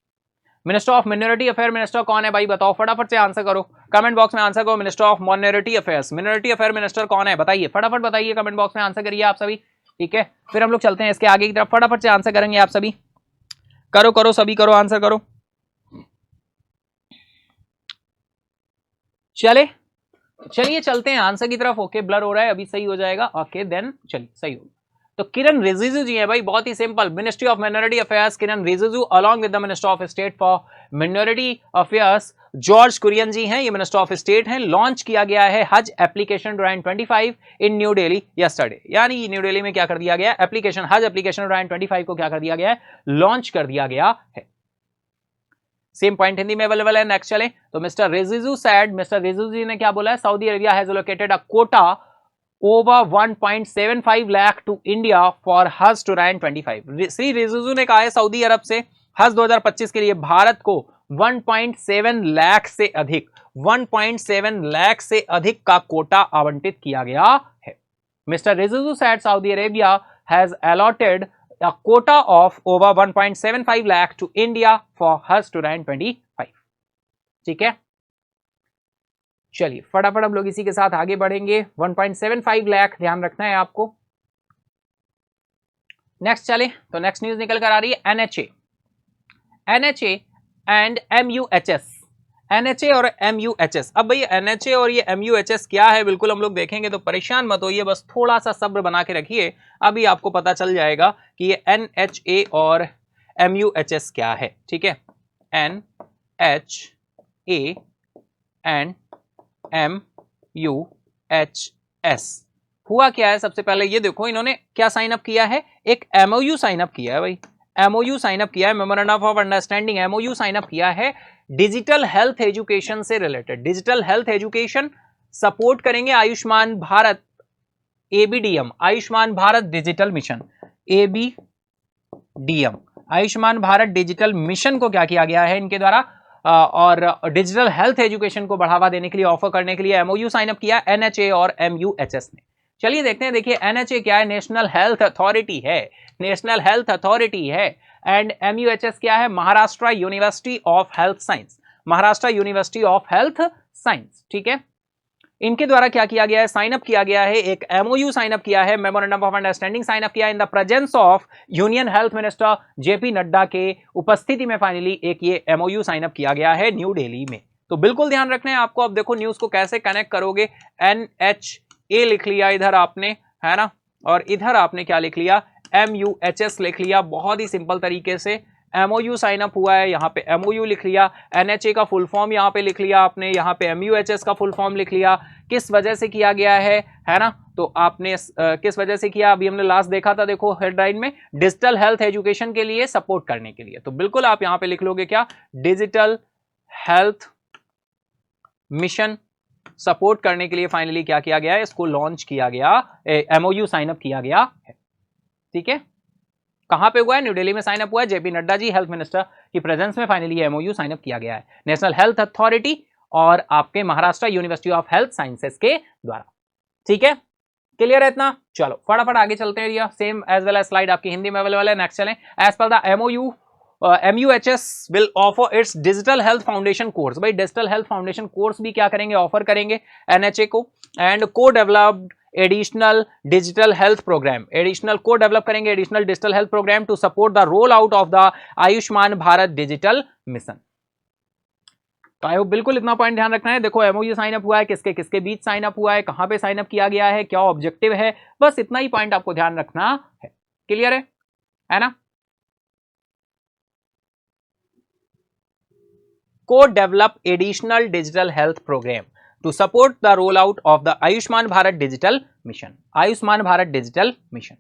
Speaker 1: Minister of minority affair minister कौन है भाई, बताओ, फटाफट से आंसर करो, कमेंट बॉक्स में आंसर करो। Minister of minority affairs, minority affair minister कौन है बताइए, फटाफट बताइए, कमेंट बॉक्स में आंसर करिए आप सभी। ठीक है, फिर हम लोग चलते हैं इसके आगे की तरफ, फटाफट से आंसर करेंगे आप सभी। करो सभी करो, आंसर करो। चलिए चलते हैं आंसर की तरफ। ओके, ब्लर हो रहा है, अभी सही हो जाएगा। ओके देन चलिए सही हो। तो किरण रिजिजू जी है भाई, बहुत ही simple. Ministry of minority affairs Kiren Rijiju along with the minister of state for minority affairs George Kurian ji हैं, ये मिनिस्टर ऑफ स्टेट हैं। लॉन्च किया गया है Haj application 2025 in new Delhi yesterday, यानी न्यू दिल्ली में क्या कर दिया गया, एप्लीकेशन हज एप्लीकेशन 2025 को क्या कर दिया गया है, लॉन्च कर दिया गया है। सेम पॉइंट हिंदी में अवेलेबल है। नेक्स्ट चले तो mister Rijiju said, mister Rijiju ji ने क्या बोला है, Saudi Arabia has allocated a quota over 1.75 lakh to India for हज 2025। श्री रिजिजू ने कहा है सऊदी अरब से हज 2025 के लिए भारत को 1.7 लाख से अधिक 1.7 लाख से अधिक का कोटा आवंटित किया गया है। Mister Rijiju said Saudi Arabia has allotted a quota of over 1.75 lakh to India for Hajj 2025। ठीक है, चलिए फटाफट हम लोग इसी के साथ आगे बढ़ेंगे। 1.75 लाख ध्यान रखना है आपको। नेक्स्ट चले तो नेक्स्ट न्यूज निकल कर आ रही है एनएचए एंड एमयूएचएस। एनएचए और एमयूएचएस, अब भाई एनएचए और ये एमयूएचएस क्या है बिल्कुल हम लोग देखेंगे, तो परेशान मत होइए, बस थोड़ा सा सब्र बना के रखिए, अभी आपको पता चल जाएगा कि ये एनएचए और एमयूएचएस क्या है। ठीक है, एनएचए एंड एमयूएचएस हुआ क्या है। सबसे पहले ये देखो इन्होंने क्या साइन अप किया है, एक एमओयू साइन अप किया है भाई, एमओयू साइन अप किया है, memorandum of understanding MOU sign up किया है डिजिटल हेल्थ एजुकेशन से related. Digital health education support करेंगे Ayushman Bharat ABDM, Ayushman Bharat digital mission, ABDM Ayushman Bharat digital mission को क्या किया गया है इनके द्वारा, और डिजिटल हेल्थ एजुकेशन को बढ़ावा देने के लिए, ऑफर करने के लिए एमओयू साइन अप किया एनएचए और एमयूएचएस ने। चलिए देखते हैं, देखिए एनएचए क्या है, नेशनल हेल्थ अथॉरिटी है, नेशनल हेल्थ अथॉरिटी है, एंड एमयूएचएस क्या है, Maharashtra university of health science, Maharashtra university of health science. ठीक है, इनके द्वारा क्या किया गया है, साइन अप किया गया है, एक एमओयू साइन अप किया है, memorandum of understanding sign up किया है in the presence of union health minister JP Nadda के उपस्थिति में फाइनली एक ये एमओयू साइन अप किया गया है न्यू दिल्ली में। तो बिल्कुल ध्यान रखना है आपको। अब देखो न्यूज को कैसे कनेक्ट करोगे, एनएचए लिख लिया इधर आपने, है ना, और इधर आपने क्या लिख लिया, एमयूएचएस लिख लिया, बहुत ही सिंपल तरीके से। एमओयू साइन अप हुआ है, यहाँ पे एमओयू लिख लिया, एनएचए का फुल फॉर्म यहाँ पे लिख लिया आपने, यहाँ पे एमयूएचएस का फुल फॉर्म लिख लिया। किस वजह से किया गया है ना, तो आपने किस वजह से किया, अभी हमने लास्ट देखा था, देखो हेडलाइन में, डिजिटल हेल्थ एजुकेशन के लिए सपोर्ट करने के लिए। तो बिल्कुल आप यहाँ पे लिख लोगे क्या, डिजिटल हेल्थ मिशन सपोर्ट करने के लिए फाइनली क्या किया गया है, इसको लॉन्च किया गया, एमओयू साइन अप किया गया है। ठीक है, कहां पे हुआ है, न्यू दिल्ली में साइन अप हुआ है, JP Nadda ji health minister की प्रेजेंस में फाइनली एमओयू साइन अप किया गया है नेशनल हेल्थ अथॉरिटी और आपके Maharashtra university of health sciences के द्वारा। ठीक है, क्लियर है इतना। चलो फटाफट आगे चलते हैं, same as well as slide आपकी हिंदी में अवेलेबल है। नेक्स्ट चलें, as per the MOU MUHS will offer its digital health foundation course। भाई डिजिटल हेल्थ फाउंडेशन कोर्स भी क्या करेंगे, ऑफर करेंगे NHA को, एंड को developed additional digital health program, additional को डेवलप करेंगे additional digital health program to support the roll out of the Ayushman Bharat digital mission. तो आई होप बिल्कुल इतना पॉइंट ध्यान रखना है। देखो एमओयू साइन अप हुआ है, किसके किसके बीच साइन अप हुआ है, कहां पे साइन अप किया गया है, क्या ऑब्जेक्टिव है, बस इतना ही पॉइंट आपको ध्यान रखना है। क्लियर है ना। Co-develop additional digital health program to support the rollout of the Ayushman Bharat Digital Mission। Ayushman Bharat digital mission.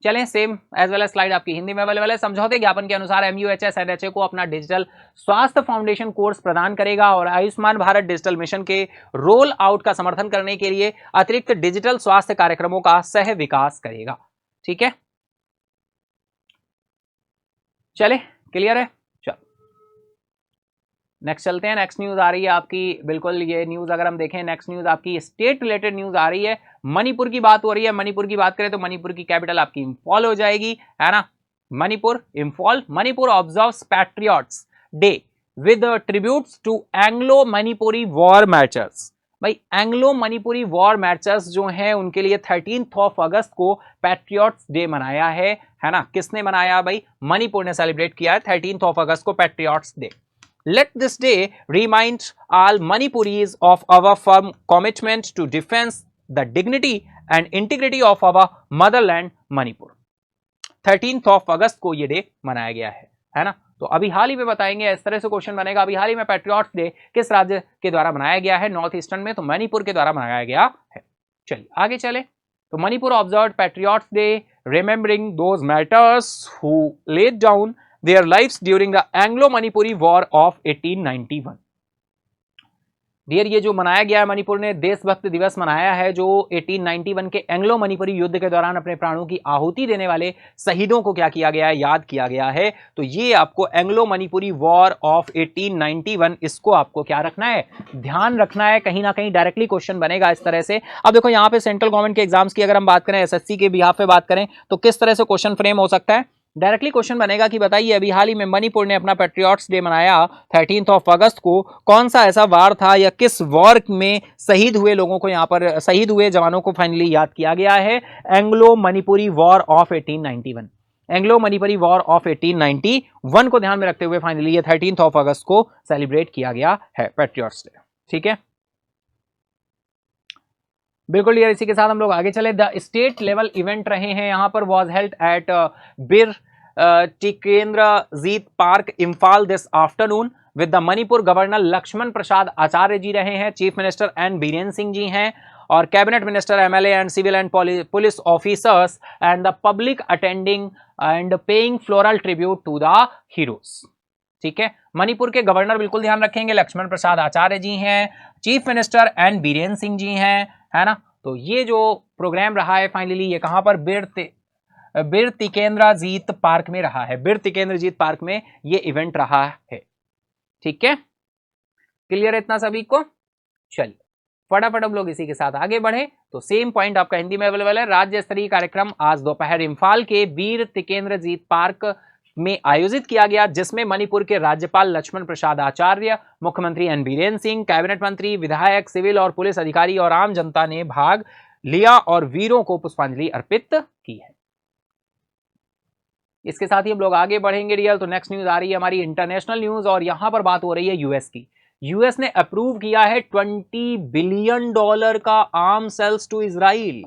Speaker 1: चलें, same as well as slide आपकी हिंदी में अवेलेबल है। समझौते ज्ञापन के अनुसार एमयूएचएस एनएचए को अपना डिजिटल स्वास्थ्य फाउंडेशन कोर्स प्रदान करेगा और आयुष्मान भारत डिजिटल मिशन के रोल आउट का समर्थन करने के लिए अतिरिक्त डिजिटल स्वास्थ्य कार्यक्रमों का सह विकास करेगा। ठीक है, चले, क्लियर है। नेक्स्ट चलते हैं, नेक्स्ट न्यूज आ रही है आपकी, बिल्कुल ये न्यूज अगर हम देखें, नेक्स्ट न्यूज आपकी स्टेट रिलेटेड न्यूज आ रही है, मणिपुर की बात हो रही है। मणिपुर की बात करें तो मणिपुर की कैपिटल आपकी इंफॉल हो जाएगी, है ना, Manipur Imphal. Manipur observes patriots day with tributes to Anglo Manipuri war martyrs. भाई एंग्लो मणिपुरी वॉर मैचर्स जो हैं उनके लिए 13 अगस्त को पैट्रियट्स डे मनाया है ना। किसने मनाया भाई, मणिपुर ने सेलिब्रेट किया है 13 अगस्त को patriots day. Let this day remind all Manipuris of our firm commitment to defense the dignity and integrity of our motherland Manipur। 13 अगस्त को ये डे मनाया गया है ना। तो अभी हाल ही में बताएंगे, इस तरह से क्वेश्चन बनेगा, अभी हाल ही में पैट्रियट्स डे किस राज्य के द्वारा मनाया गया है, नॉर्थ ईस्टर्न में, तो मणिपुर के द्वारा मनाया गया है। चलिए आगे चले, तो Manipur observed patriots day remembering those martyrs who laid down their lives during the Anglo-Manipuri War of 1891। Dear ये जो मनाया गया है, मणिपुर ने देशभक्त दिवस मनाया है जो 1891 के एंग्लो मणिपुरी युद्ध के दौरान अपने प्राणों की आहुति देने वाले शहीदों को क्या किया गया है, याद किया गया है। तो ये आपको एंग्लो मणिपुरी वॉर ऑफ 1891, इसको आपको क्या रखना है, ध्यान रखना है। कहीं ना कहीं डायरेक्टली क्वेश्चन बनेगा इस तरह से। अब देखो यहाँ पे सेंट्रल गवर्नमेंट के एग्जाम्स की अगर हम बात करें, एसएससी के बिहाफ पे बात करें, तो किस तरह से क्वेश्चन फ्रेम हो सकता है। डायरेक्टली क्वेश्चन बनेगा कि बताइए अभी हाल ही में मणिपुर ने अपना पैट्रियट्स डे मनाया 13 अगस्त को, कौन सा ऐसा वार था या किस वॉर में शहीद हुए लोगों को, यहां पर शहीद हुए जवानों को फाइनली याद किया गया है। Anglo Manipuri war of 1891, Anglo Manipuri war of 1891 को ध्यान में रखते हुए फाइनली ये 13 अगस्त को सेलिब्रेट किया गया है, पैट्रियट्स डे। ठीक है, बिल्कुल यार, इसी के साथ हम लोग आगे चले। द स्टेट लेवल इवेंट रहे हैं यहाँ पर, was held at Bir Tikendrajit park Imphal this afternoon with the Manipur governor Lakshman Prasad Acharya ji रहे हैं, chief minister N Biren Singh ji हैं, और cabinet minister, MLA and civil and police officers and the public attending and paying floral tribute to the heroes. ठीक है, मणिपुर के governor बिल्कुल ध्यान रखेंगे, लक्ष्मण प्रसाद आचार्य जी हैं, chief minister N Biren Singh ji हैं, है ना। तो ये जो प्रोग्राम रहा है फाइनली ये कहां पर, बिर तिकेंद्रजीत पार्क में रहा है, बिर तिकेंद्रजीत पार्क में ये इवेंट रहा है। ठीक है, क्लियर है इतना सभी को। चलिए फटाफट हम लोग इसी के साथ आगे बढ़े। तो सेम पॉइंट आपका हिंदी में अवेलेबल है। राज्य स्तरीय कार्यक्रम आज दोपहर इम्फाल के वीर तिकेंद्रजीत पार्क में आयोजित किया गया, जिसमें मणिपुर के राज्यपाल लक्ष्मण प्रसाद आचार्य, मुख्यमंत्री एन बीरेन सिंह, कैबिनेट मंत्री, विधायक, सिविल और पुलिस अधिकारी और आम जनता ने भाग लिया और वीरों को पुष्पांजलि अर्पित की है। इसके साथ ही हम लोग आगे बढ़ेंगे रियल। तो नेक्स्ट न्यूज आ रही है हमारी इंटरनेशनल न्यूज, और यहां पर बात हो रही है यूएस की। यूएस ने अप्रूव किया है $20 बिलियन का arm sales to Israel.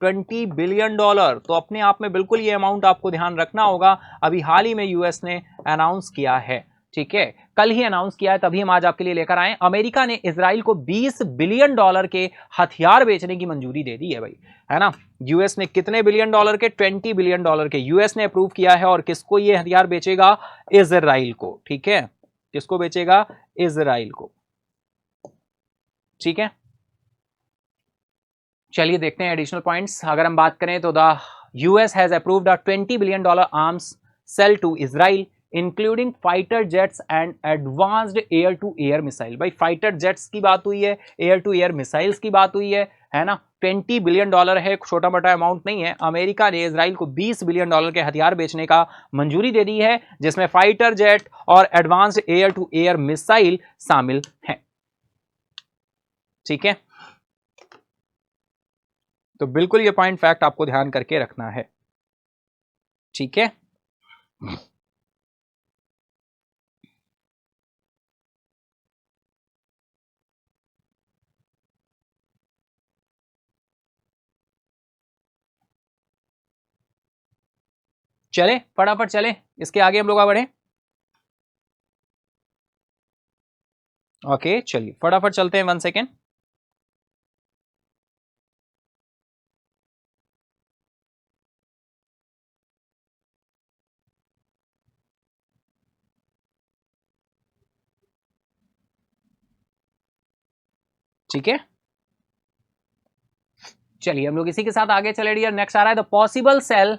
Speaker 1: $20 billion, तो अपने आप में बिल्कुल ये अमाउंट आपको ध्यान रखना होगा। अभी हाल ही में यूएस ने अनाउंस किया है, ठीक है, कल ही अनाउंस किया है, तभी हम आज आपके लिए लेकर आए। अमेरिका ने इजराइल को $20 बिलियन के हथियार बेचने की मंजूरी दे दी है भाई, है ना। यूएस ने कितने बिलियन डॉलर के, $20 बिलियन के यूएस ने अप्रूव किया है। और किसको ये हथियार बेचेगा, इजराइल को। ठीक है, किसको बेचेगा, इजराइल को। ठीक है, चलिए देखते हैं एडिशनल पॉइंट्स। अगर हम बात करें तो the US has approved a $20 billion arms sale to Israel including fighter jets and advanced air to air missile. भाई फाइटर जेट्स की बात हुई है, एयर टू एयर मिसाइल्स की बात हुई है ना। $20 बिलियन है, छोटा मोटा अमाउंट नहीं है। अमेरिका ने इजराइल को $20 बिलियन के हथियार बेचने का मंजूरी दे दी है, जिसमें फाइटर जेट और advanced air to air missile शामिल हैं। ठीक है, तो बिल्कुल ये पॉइंट फैक्ट आपको ध्यान करके रखना है। ठीक है, चले फटाफट चले, इसके आगे हम लोग आ बढ़े। ओके चलिए फटाफट चलते हैं, 1 सेकेंड। ठीक है, चलिए हम लोग इसी के साथ आगे चले डियर। नेक्स्ट आ रहा है, the possible sale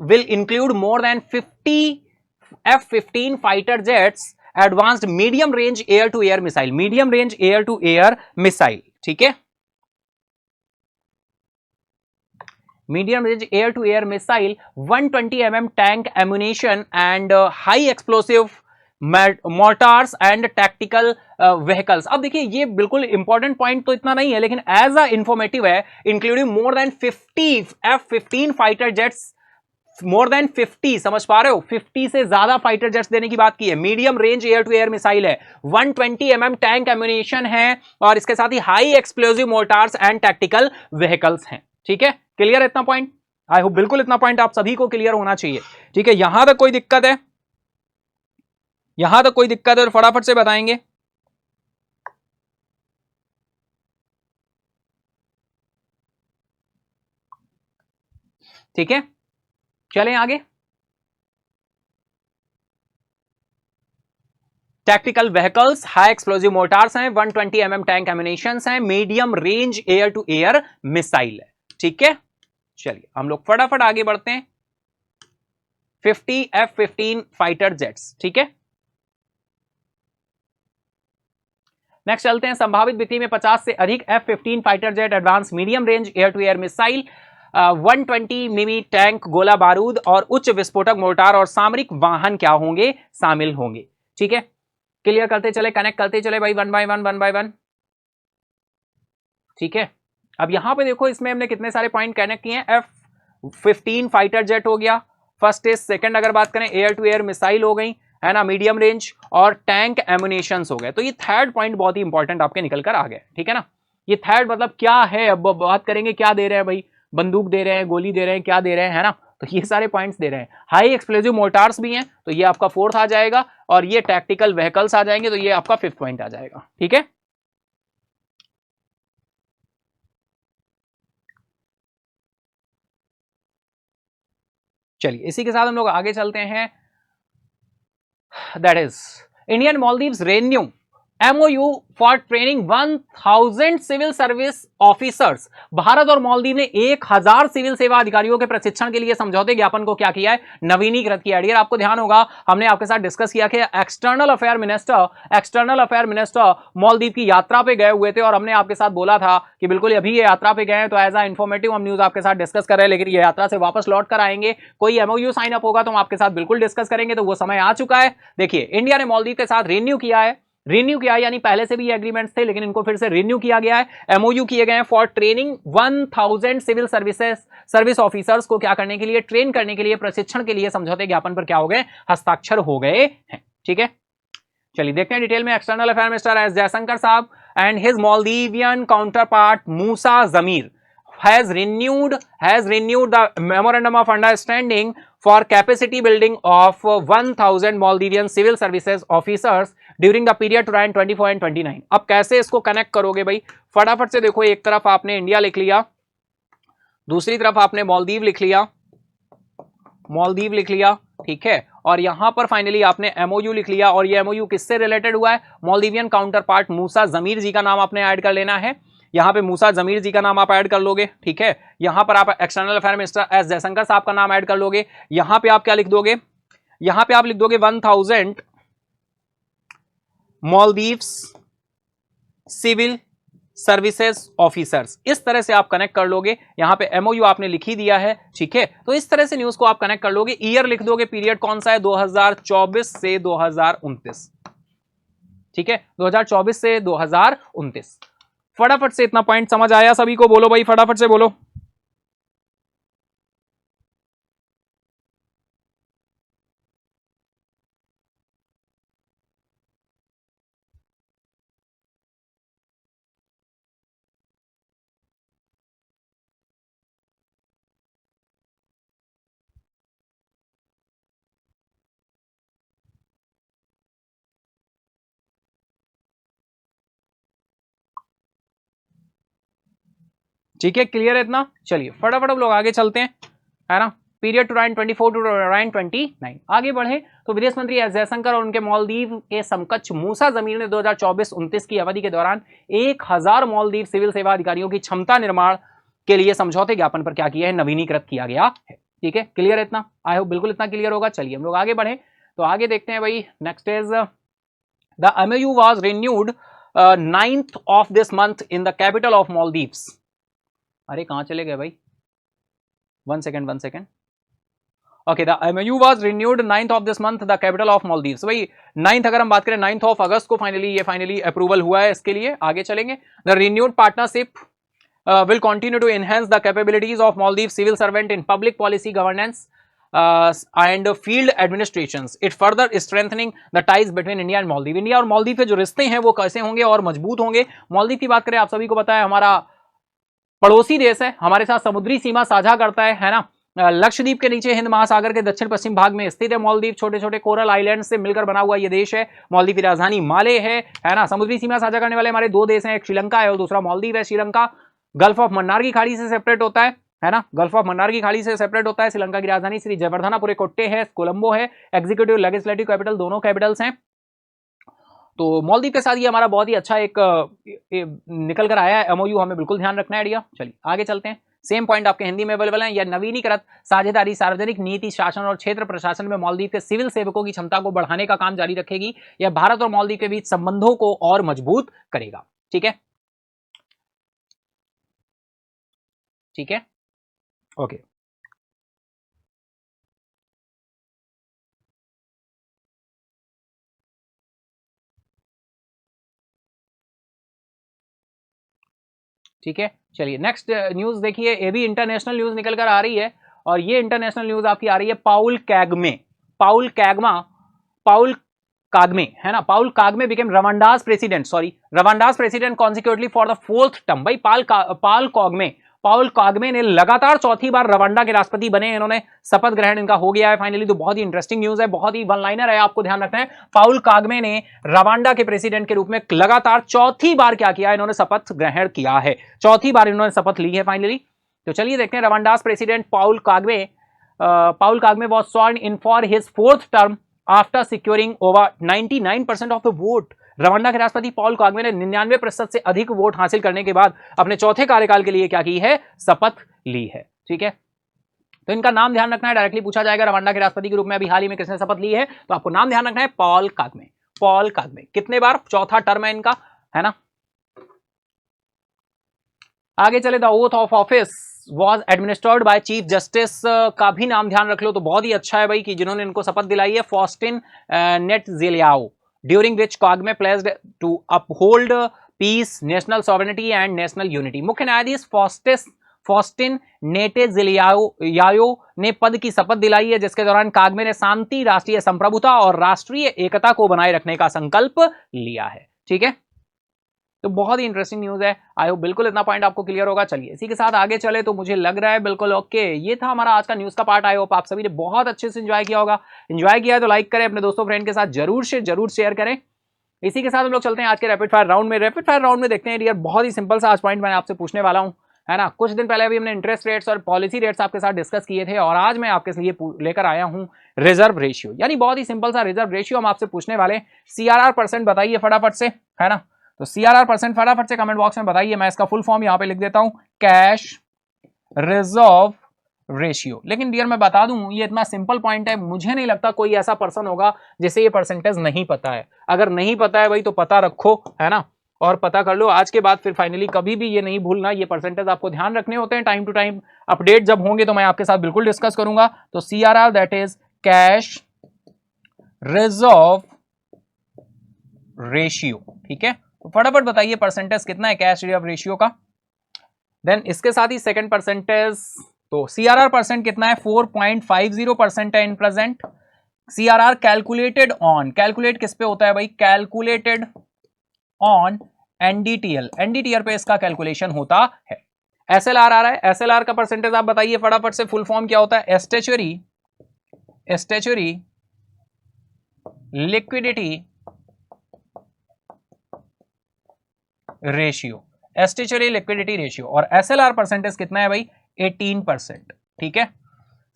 Speaker 1: will include more than 50 F-15 fighter jets advanced medium range air to air missile, medium range air to air missile. ठीक है, medium range air to air missile, 120 mm tank ammunition and high explosive mortars and tactical vehicles. अब देखिए ये बिल्कुल important point तो इतना नहीं है, लेकिन एज अ इंफॉर्मेटिव है। इंक्लूडिंग मोर देन 50 F-15 फाइटर जेट्स, मोर देन 50, समझ पा रहे हो, 50 से ज्यादा फाइटर जेट्स देने की बात की है। Medium range air to air missile है, 120 mm टैंक एम्यूनेशन है, और इसके साथ ही high explosive mortars and tactical vehicles हैं। ठीक है, क्लियर है इतना पॉइंट? आई होप बिल्कुल इतना पॉइंट आप सभी को क्लियर होना चाहिए। ठीक है, यहां तक कोई दिक्कत है, यहां तक कोई दिक्कत है तो फटाफट से बताएंगे। ठीक है, चलें आगे। Tactical vehicles, high explosive mortars हैं, 120 mm टैंक एम्यूनेशंस हैं, medium range air to air missile है। ठीक है, चलिए हम लोग फटाफट आगे बढ़ते हैं। 50 F-15 फाइटर जेट्स। ठीक है, नेक्स्ट चलते हैं। संभावित बिक्री में 50 से अधिक F-15 fighter jet, advance medium range air to air missile, 120 मिमी टैंक, गोला बारूद और उच्च विस्फोटक मोर्टार और सामरिक वाहन क्या होंगे, शामिल होंगे। ठीक है, क्लियर करते चले, कनेक्ट करते चले भाई, वन बाय वन। ठीक है, अब यहां पे देखो, इसमें हमने कितने सारे पॉइंट कनेक्ट किए हैं। F-15 फाइटर जेट हो गया, फर्स्ट इज, सेकंड अगर बात करें एयर टू एयर मिसाइल हो गई, है ना, मीडियम रेंज, और टैंक एम्यूनेशंस हो गए। तो ये थर्ड पॉइंट बहुत ही इंपॉर्टेंट आपके निकल कर आ गए। ठीक है ना, ये थर्ड मतलब क्या है, अब बात करेंगे क्या दे रहे हैं भाई, बंदूक दे रहे हैं, गोली दे रहे हैं, क्या दे रहे हैं, है ना, तो ये सारे पॉइंट्स दे रहे हैं। हाई एक्सप्लोजिव मोर्टार्स भी हैं, तो ये आपका फोर्थ आ जाएगा, और ये टैक्टिकल व्हीकल्स आ जाएंगे, तो ये आपका फिफ्थ पॉइंट आ जाएगा। ठीक है, चलिए इसी के साथ हम लोग आगे चलते हैं। That is Indian Maldives renew MOU for training 1000 civil service officers. भारत और मालदीव ने 1000 सिविल सेवा अधिकारियों के प्रशिक्षण के लिए समझौते ज्ञापन को क्या किया है, नवीनीकृत किया है। डियर, आपको ध्यान होगा, हमने आपके साथ डिस्कस किया कि एक्सटर्नल अफेयर मिनिस्टर मालदीव की यात्रा पे गए हुए थे, और हमने आपके साथ बोला था कि बिल्कुल अभी ये यात्रा पे गए हैं, तो एज अ इंफॉर्मेटिव हम न्यूज आपके साथ डिस्कस कर रहे हैं, लेकिन ये यात्रा से वापस लौट कर आएंगे, कोई MOU साइन अप होगा तो हम आपके साथ बिल्कुल डिस्कस करेंगे। तो वो समय आ चुका है। देखिए, इंडिया ने मालदीव के साथ रिन्यू किया है, यानी पहले से भी ये एग्रीमेंट्स थे, लेकिन इनको फिर से रिन्यू किया गया है। MOU किए गए हैं for training 1000 civil service officers को क्या करने के लिए, ट्रेन करने के लिए, प्रशिक्षण के लिए समझौते ज्ञापन पर क्या हो गए, हस्ताक्षर हो गए हैं। ठीक है, चलिए देखते हैं डिटेल में। External affair minister S Jaishankar साहब and his Maldivian counterpart Moosa Zameer has renewed the memorandum of understanding for capacity building of 1000 Maldivian civil services officers during the period to 24 and 29। अब कैसे इसको कनेक्ट करोगे भाई, फटाफट से देखो, एक तरफ आपने इंडिया लिख लिया, दूसरी तरफ आपने मालदीव लिख लिया, ठीक है, और यहां पर फाइनली आपने MOU लिख लिया, और ये MOU किससे रिलेटेड हुआ है, मालदीवियन काउंटर पार्ट मूसा जमीर जी का नाम आपने ऐड कर लेना है। यहां पे मूसा जमीर जी का नाम आप ऐड कर लोगे। ठीक है, यहां पर आप external affair minister S Jaishankar साहब का नाम ऐड कर लोगे। यहां पे आप क्या लिख दोगे, यहां पे आप लिख दोगे 1000 मालदीव्स सिविल सर्विसेज ऑफिसर्स। इस तरह से आप कनेक्ट कर लोगे। यहां पे MOU आपने लिख ही दिया है। ठीक है, तो इस तरह से न्यूज को आप कनेक्ट कर लोगे। ईयर लिख दोगे, पीरियड कौन सा है, 2024 से 2029। ठीक है, 2024 से 2029। फटाफट से इतना पॉइंट समझ आया सभी को, बोलो भाई, फटाफट से बोलो। ठीक है, क्लियर है इतना। चलिए फटाफट हम लोग आगे चलते हैं, है ना। Period two 24 to 29। आगे बढ़े तो विदेश मंत्री एस जयशंकर और उनके मालदीव के समकक्ष मूसा जमीर ने 2024-29 की अवधि के दौरान 1000 मालदीव सिविल सेवा अधिकारियों की क्षमता निर्माण के लिए समझौते ज्ञापन पर क्या किया है, नवीनीकृत किया गया है। ठीक है, क्लियर है इतना, आई होप बिल्कुल इतना क्लियर होगा। चलिए हम लोग आगे बढ़े तो आगे देखते हैं भाई। Next is the MOU was renewed 9th of this month in the capital of Maldives. अरे कहां चले गए भाई, one second. Okay, the MOU was renewed 9th of this month the capital of Maldives. भाई 9th अगर हम बात करें 9th ऑफ अगस्त को फाइनली अप्रूवल हुआ है इसके लिए। आगे चलेंगे। The renewed partnership will continue to enhance the capabilities of Maldives civil servant in public policy governance and field administrations. It further strengthening the ties between India and Maldives. India और मालदीव के जो रिश्ते हैं वो कैसे होंगे और मजबूत होंगे। मालदीव की बात करें, आप सभी को पता है हमारा पड़ोसी देश है, हमारे साथ समुद्री सीमा साझा करता है ना। लक्षद्वीप के नीचे हिंद महासागर के दक्षिण पश्चिम भाग में स्थित है मालदीव। छोटे छोटे कोरल आइलैंड से मिलकर बना हुआ ये देश है। मालदीव की राजधानी माले है ना। समुद्री सीमा साझा करने वाले हमारे दो देश हैं, एक श्रीलंका है और दूसरा मालदीव है। श्रीलंका गल्फ ऑफ मन्नार की खाड़ी से सेपरेट होता है ना। गल्फ ऑफ मन्नार की खाड़ी से सेपरेट होता है। श्रीलंका की राजधानी श्री जयवर्धनापुरे कोट्टे है, कोलंबो है। एग्जीक्यूटिव लेजिस्लेटिव कैपिटल दोनों कैपिटल्स हैं। तो मालदीव के साथ ये हमारा बहुत ही अच्छा एक निकल कर आया है एमओयू, हमें बिल्कुल ध्यान रखना है डियर। चलिए आगे चलते हैं। सेम पॉइंट आपके हिंदी में अवेलेबल है। यह नवीनीकृत साझेदारी सार्वजनिक नीति शासन और क्षेत्र प्रशासन में मालदीव के सिविल सेवकों की क्षमता को बढ़ाने का काम जारी रखेगी। यह भारत और मालदीव के बीच संबंधों को और मजबूत करेगा। ठीक है, ठीक है, ओके। ठीक है, चलिए नेक्स्ट न्यूज देखिए। ये भी इंटरनेशनल न्यूज निकल कर आ रही है और ये इंटरनेशनल न्यूज आपकी आ रही है पाउल कैगमे, पाउल कागमे है ना। Paul Kagame became Rwanda's president, sorry Rwanda's president consecutively for the 4th term. भाई पाउल कागमे ने लगातार चौथी बार रवांडा के राष्ट्रपति बने। इन्होंने शपथ ग्रहण इनका हो गया है फाइनली। तो बहुत ही इंटरेस्टिंग न्यूज है, बहुत ही वन लाइनर है, आपको ध्यान रखना है। पाउल कागमे ने रवांडा के प्रेसिडेंट के रूप में लगातार चौथी बार क्या किया, इन्होंने शपथ ग्रहण किया है। चौथी बार इन्होंने शपथ ली है फाइनली। तो चलिए देखते हैं Rwanda's president Paul Kagame was sworn in for his 4th term after securing over 99% of the vote. Rwanda के राष्ट्रपति पॉल कागमे ने 99% से अधिक वोट हासिल करने के बाद अपने चौथे कार्यकाल के लिए क्या की है, शपथ ली है। ठीक है, तो इनका नाम ध्यान रखना है, डायरेक्टली पूछा जाएगा रवांडा के राष्ट्रपति के रूप में अभी हाल ही में किसने शपथ ली है, तो आपको नाम ध्यान रखना है पॉल कागमे। पॉल कागमे कितने बार, चौथा टर्म है इनका, है ना। आगे चले, the oath of office was administered by chief justice का भी नाम ध्यान रख लो तो बहुत ही अच्छा है भाई कि जिन्होंने इनको शपथ दिलाई है, Faustin Ntezilyayo, during which Kagame pledged to uphold peace, national sovereignty and national unity. मुख्य न्यायाधीश फॉस्टिन नेटजिलियाओ ने पद की शपथ दिलाई है, जिसके दौरान कागमे ने शांति, राष्ट्रीय संप्रभुता और राष्ट्रीय एकता को बनाए रखने का संकल्प लिया है। ठीक है, तो बहुत ही इंटरेस्टिंग न्यूज है। आई होप बिल्कुल इतना पॉइंट आपको क्लियर होगा। चलिए इसी के साथ आगे चले, तो मुझे लग रहा है बिल्कुल ओके, ये था हमारा आज का न्यूज का पार्ट। आई होप आप सभी ने बहुत अच्छे से एंजॉय किया होगा। एंजॉय किया है तो लाइक करें, अपने दोस्तों फ्रेंड के साथ जरूर शेयर करें। इसी के साथ हम लोग चलते हैं आज के रैपिड फायर राउंड में। रैपिड फायर राउंड में देखते हैं डियर, बहुत ही सिंपल सा आज पॉइंट मैं आपसे पूछने वाला हूं, है ना। कुछ दिन पहले अभी हमने इंटरेस्ट रेट्स और पॉलिसी रेट्स आपके साथ डिस्कस किए थे और आज मैं आपके लिए लेकर आया हूं रिजर्व रेशियो, यानी बहुत ही सिंपल सा रिजर्व रेशियो हम आपसे पूछने वाले। CRR परसेंट बताइए फटाफट से, है ना। तो CRR परसेंट फटाफट से कमेंट बॉक्स में बताइए। मैं इसका फुल फॉर्म यहां पे लिख देता हूं, कैश रिजर्व रेशियो। लेकिन डियर मैं बता दूं, ये इतना सिंपल पॉइंट है, मुझे नहीं लगता कोई ऐसा पर्सन होगा जिसे ये परसेंटेज नहीं पता है। अगर नहीं पता है भाई तो पता रखो, है ना, और पता कर लो आज के बाद। फिर फाइनली कभी भी ये नहीं भूलना, ये परसेंटेज आपको ध्यान रखने होते हैं। टाइम टू टाइम अपडेट जब होंगे तो मैं आपके साथ बिल्कुल डिस्कस करूंगा। तो CRR that is cash reserve ratio. ठीक है, तो फटाफट बताइए परसेंटेज कितना है कैश रिजर्व रेशियो का। देन इसके साथ ही सेकंड परसेंटेज, तो CRR परसेंट कितना है, 4.50% है in present. CRR calculated on, calculate किस पे होता है भाई, कैलकुलेटेड ऑन NDTL पे इसका कैलकुलेशन होता है। SLR आ रहा है, SLR का परसेंटेज आप बताइए फटाफट से, फुल फॉर्म क्या होता है, statutory liquidity ratio, statutory liquidity ratio. और SLR परसेंटेज कितना है भाई, 18%। ठीक है,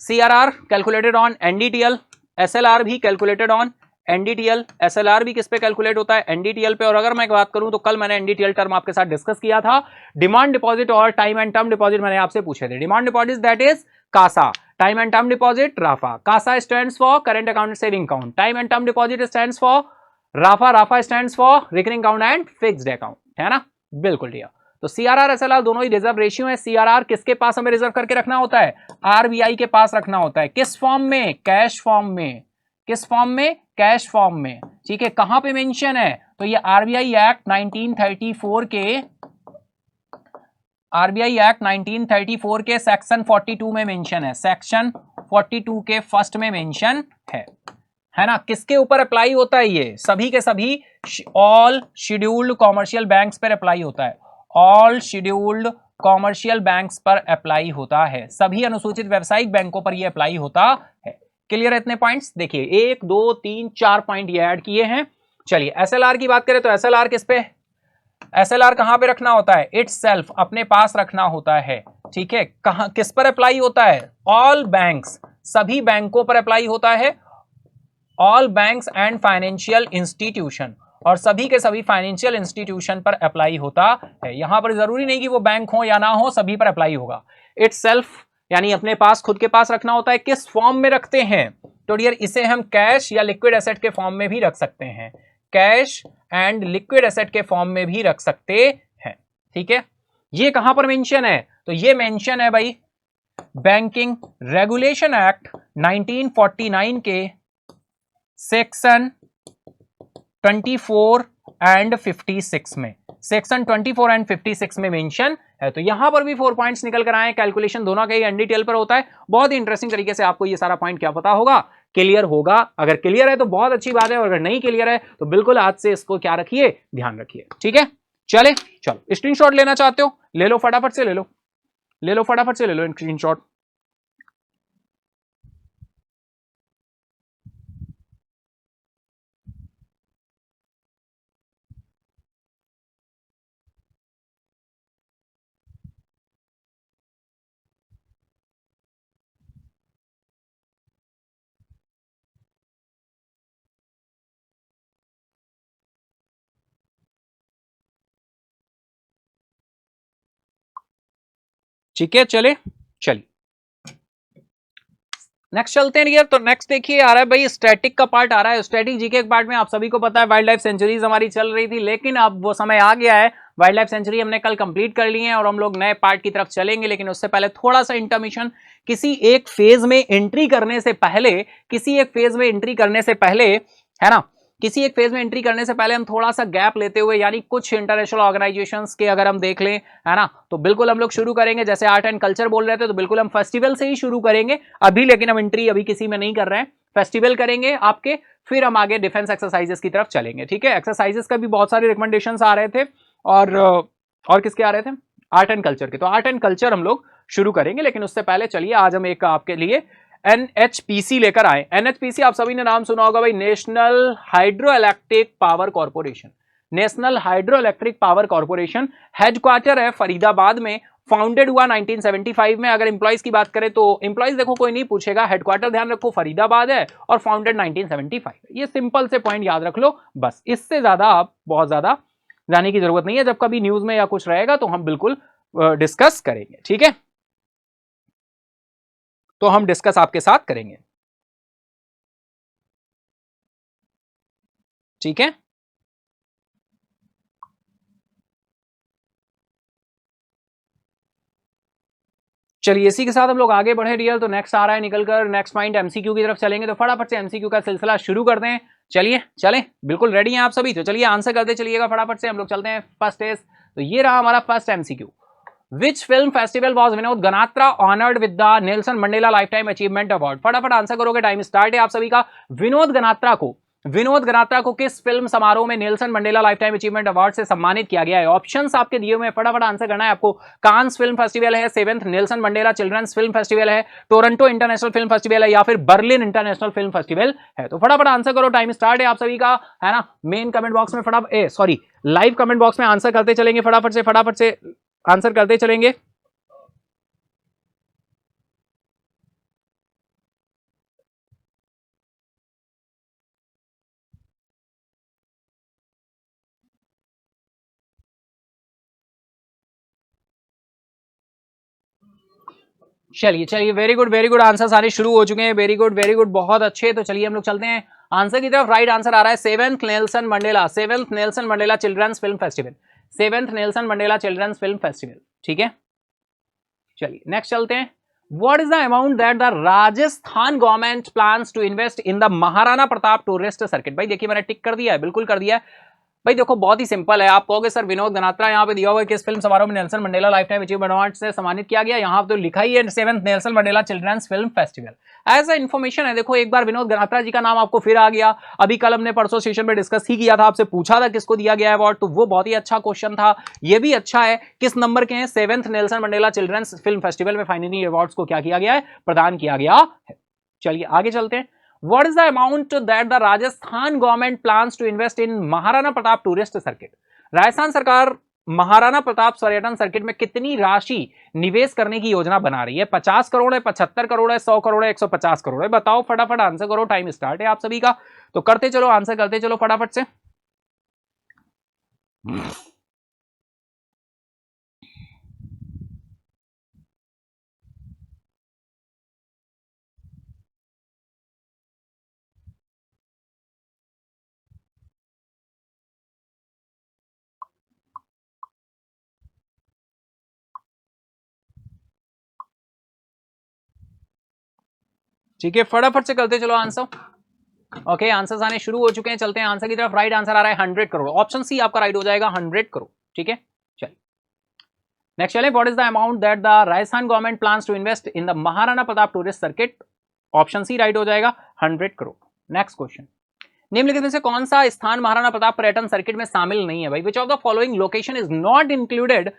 Speaker 1: CRR calculated on NDTL, SLR भी कैलकुलेटेड ऑन NDTL, SLR भी किस पे कैलकुलेट होता है, NDTL पे। और अगर मैं बात करूं तो कल मैंने NDTL टर्म आपके साथ डिस्कस किया था, डिमांड डिपॉजिट और टाइम एंड टर्म डिपॉजिट मैंने आपसे पूछे थे। Demand deposit that is CASA, time and term deposit RAFA. CASA stands for current account saving account, time and term deposit stands for RAFA, RAFA stands for recurring account and fixed account, है ना, बिल्कुल dear. तो CRR SLR दोनों ही reserve ratio है। CRR किसके पास हमें reserve करके रखना होता है, RBI के पास रखना होता है। किस फॉर्म में, कैश फॉर्म में। किस फॉर्म में, कैश फॉर्म में। ठीक है, कहां पे मेंशन है, तो ये RBI एक्ट 1934 के सेक्शन 42 में मेंशन है, सेक्शन 42 के फर्स्ट में मेंशन है ना। किसके ऊपर अप्लाई होता है, ये सभी के सभी ऑल शेड्यूल्ड कॉमर्शियल बैंक्स पर अप्लाई होता है, ऑल शेड्यूल्ड कॉमर्शियल बैंक्स पर अप्लाई होता है, सभी अनुसूचित व्यावसायिक बैंकों पर यह अप्लाई होता है। क्लियर है इतने पॉइंट्स, देखिए 1 2 3 4 पॉइंट ये ऐड किए हैं। चलिए SLR की बात करें तो SLR किस पे, SLR कहां पे रखना होता है, इटसेल्फ अपने पास रखना होता है। ठीक है, कहां किस पर अप्लाई होता है, ऑल बैंक्स, सभी बैंकों पर अप्लाई होता है, all banks and financial institution, और सभी के सभी फाइनेंशियल इंस्टीट्यूशन पर अप्लाई होता है। यहां पर जरूरी नहीं कि वो बैंक हो या ना हो, सभी पर अप्लाई होगा। इट्स सेल्फ यानी अपने पास, खुद के पास रखना होता है। किस फॉर्म में रखते हैं? तो डियर इसे हम कैश या लिक्विड एसेट के फॉर्म में भी रख सकते हैं, कैश एंड लिक्विड एसेट के फॉर्म में भी रख सकते हैं। ठीक है, ये कहां पर मेंशन है? तो ये मेंशन है भाई बैंकिंग रेगुलेशन एक्ट 1949 के सेक्शन 24 एंड 56 में, सेक्शन 24 एंड 56 में मेंशन है। तो यहां पर भी 4 पॉइंट्स निकल कर आए। कैलकुलेशन दोनों का ही एन डिटेल पर होता है। बहुत ही इंटरेस्टिंग तरीके से आपको ये सारा पॉइंट क्या पता होगा, क्लियर होगा। अगर क्लियर है तो बहुत अच्छी बात है, और अगर नहीं क्लियर है तो बिल्कुल आज से इसको क्या रखिए, ध्यान रखिए। ठीक है, चले चलो स्क्रीनशॉट लेना चाहते हो ले लो, फटाफट से ले लो, ले लो फटाफट से ले लो स्क्रीनशॉट। ठीक है, चले चलिए नेक्स्ट चलते हैं यार। तो नेक्स्ट देखिए आ रहा है भाई स्टैटिक का पार्ट आ रहा है। स्टैटिक जीके के पार्ट में आप सभी को पता है वाइल्ड लाइफ सेंचुरीज हमारी चल रही थी, लेकिन अब वो समय आ गया है। वाइल्ड लाइफ सेंचुरी हमने कल कंप्लीट कर ली है और हम लोग नए पार्ट की तरफ चलेंगे, लेकिन उससे पहले थोड़ा सा इंटरमिशन। किसी एक फेज में एंट्री करने से पहले, किसी एक फेज में एंट्री करने से पहले, है ना, किसी एक फेज में एंट्री करने से पहले हम थोड़ा सा गैप लेते हुए, यानी कुछ इंटरनेशनल ऑर्गेनाइजेशंस के अगर हम देख लें, है ना, तो बिल्कुल हम लोग शुरू करेंगे। जैसे आर्ट एंड कल्चर बोल रहे थे, तो बिल्कुल हम फेस्टिवल से ही शुरू करेंगे अभी, लेकिन हम एंट्री अभी किसी में नहीं कर रहे हैं। फेस्टिवल करेंगे आपके, फिर हम आगे डिफेंस एक्सरसाइजेस की तरफ चलेंगे। ठीक है, एक्सरसाइजेस का भी बहुत सारे रिकमेंडेशंस आ रहे थे, और किसके आ रहे थे? आर्ट एंड कल्चर के। तो आर्ट एंड कल्चर हम लोग शुरू करेंगे, लेकिन उससे पहले चलिए आज हम एक आपके लिए एनएचपीसी लेकर आए। एनएचपीसी आप सभी ने नाम सुना होगा भाई, national hydro electric power corporation. National hydro electric power corporation headquarter है फरीदाबाद में। फाउंडेड हुआ 1975 में। अगर इंप्लॉइज की बात करें तो इंप्लॉइज देखो कोई नहीं पूछेगा, हेडक्वार्टर ध्यान रखो फरीदाबाद है और फाउंडेड 1975। ये सिंपल से पॉइंट याद रख लो बस, इससे ज्यादा आप बहुत ज्यादा जाने की जरूरत नहीं है। जब कभी न्यूज में या कुछ रहेगा तो हम बिल्कुल डिस्कस करेंगे। ठीक है, तो हम डिस्कस आपके साथ करेंगे। ठीक है, चलिए इसी के साथ हम लोग आगे बढ़े रियल। तो नेक्स्ट आ रहा है निकलकर, नेक्स्ट पॉइंट एमसीक्यू की तरफ चलेंगे। तो फटाफट से एमसीक्यू का सिलसिला शुरू करते हैं। चलिए चलें, बिल्कुल रेडी हैं आप सभी? तो चलिए आंसर करते चलिएगा फटाफट से। हम लोग चलते हैं फर्स्ट टेस्ट। तो ये रहा हमारा first MCQ. Which film festival was Vinod Ganatra honoured with the Nelson Mandela life time achievement award? फटाफट आंसर करोगे, टाइम स्टार्ट है आप सभी का। विनोद गनात्रा को किस फिल्म समारोह में Nelson Mandela life time achievement award से सम्मानित किया गया है? ऑप्शंस आपके दिए हुए हैं, फटाफट आंसर करना है आपको। कांस फिल्म फेस्टिवल है, 7th Nelson Mandela children's film festival है, टोरंटो इंटरनेशनल फिल्म फेस्टिवल है, या फिर बर्लिन इंटरनेशनल फिल्म फेस्टिवल है? तो फटाफट आंसर करो, टाइम स्टार्ट है आप सभी का, है ना। मेन कमेंट बॉक्स में फटाफट लाइव कमेंट बॉक्स में आंसर करते चलेंगे, फटाफट से आंसर करते चलेंगे। चलिए वेरी गुड आंसर सारे शुरू हो चुके हैं। वेरी गुड बहुत अच्छे। तो चलिए हम लोग चलते हैं आंसर की तरफ। राइट आंसर आ रहा है 7th Nelson Mandela children's film festival. 7th Nelson Mandela children's film festival. ठीक है, चलिए नेक्स्ट चलते हैं। What is the amount that the Rajasthan government plans to invest in the Maharana Pratap tourist circuit? भाई देखिए मैंने टिक कर दिया है, बिल्कुल कर दिया है भाई। देखो बहुत ही सिंपल है। आप कहोगे सर विनोद गनात्रा यहाँ पे दिया हुआ है कि इस फिल्म समारोह में Nelson Mandela life time achievement award से सम्मानित किया गया। यहाँ तो लिखा ही है 7th Nelson Mandela children's film festival. As a information है, देखो एक बार विनोद गनात्रा जी का नाम आपको फिर आ गया। अभी कल हमने परसों सेशन में डिस्कस ही किया था, आपसे पूछा था किसको दिया गया अवार्ड, तो वो बहुत ही अच्छा क्वेश्चन था। ये भी अच्छा है, किस नंबर के हैं? 7th Nelson Mandela children's film festival में फाइनली अवार्ड्स को क्या किया गया है? प्रदान किया गया है। चलिए आगे चलते हैं। What is the amount that the Rajasthan government plans to invest in Maharana Pratap tourist circuit? Rajasthan सरकार महाराणा प्रताप पर्यटन सर्किट में कितनी राशि निवेश करने की योजना बना रही है? 50 करोड़ है, 75 करोड़ है, 100 करोड़ है, 150 करोड़ है? बताओ फटाफट आंसर करो, टाइम स्टार्ट है आप सभी का। तो करते चलो, आंसर करते चलो फटाफट से। ठीक है, फटाफट से करते चलो आंसर। ओके, आंसर्स आने शुरू हो चुके हैं, चलते हैं आंसर की तरफ। राइट आंसर आ रहा है 100 करोड़। ऑप्शन सी आपका राइट हो जाएगा, 100 करोड़। ठीक है, चलिए नेक्स्ट चले। What is the amount that the Rajasthan government plans to invest in the Maharana Pratap tourist circuit? Option C right हो जाएगा, 100 करोड़। नेक्स्ट क्वेश्चन, निम्नलिखित में से कौन सा स्थान महाराणा प्रताप पर्यटन सर्किट में शामिल नहीं है भाई? Which of the following location is not included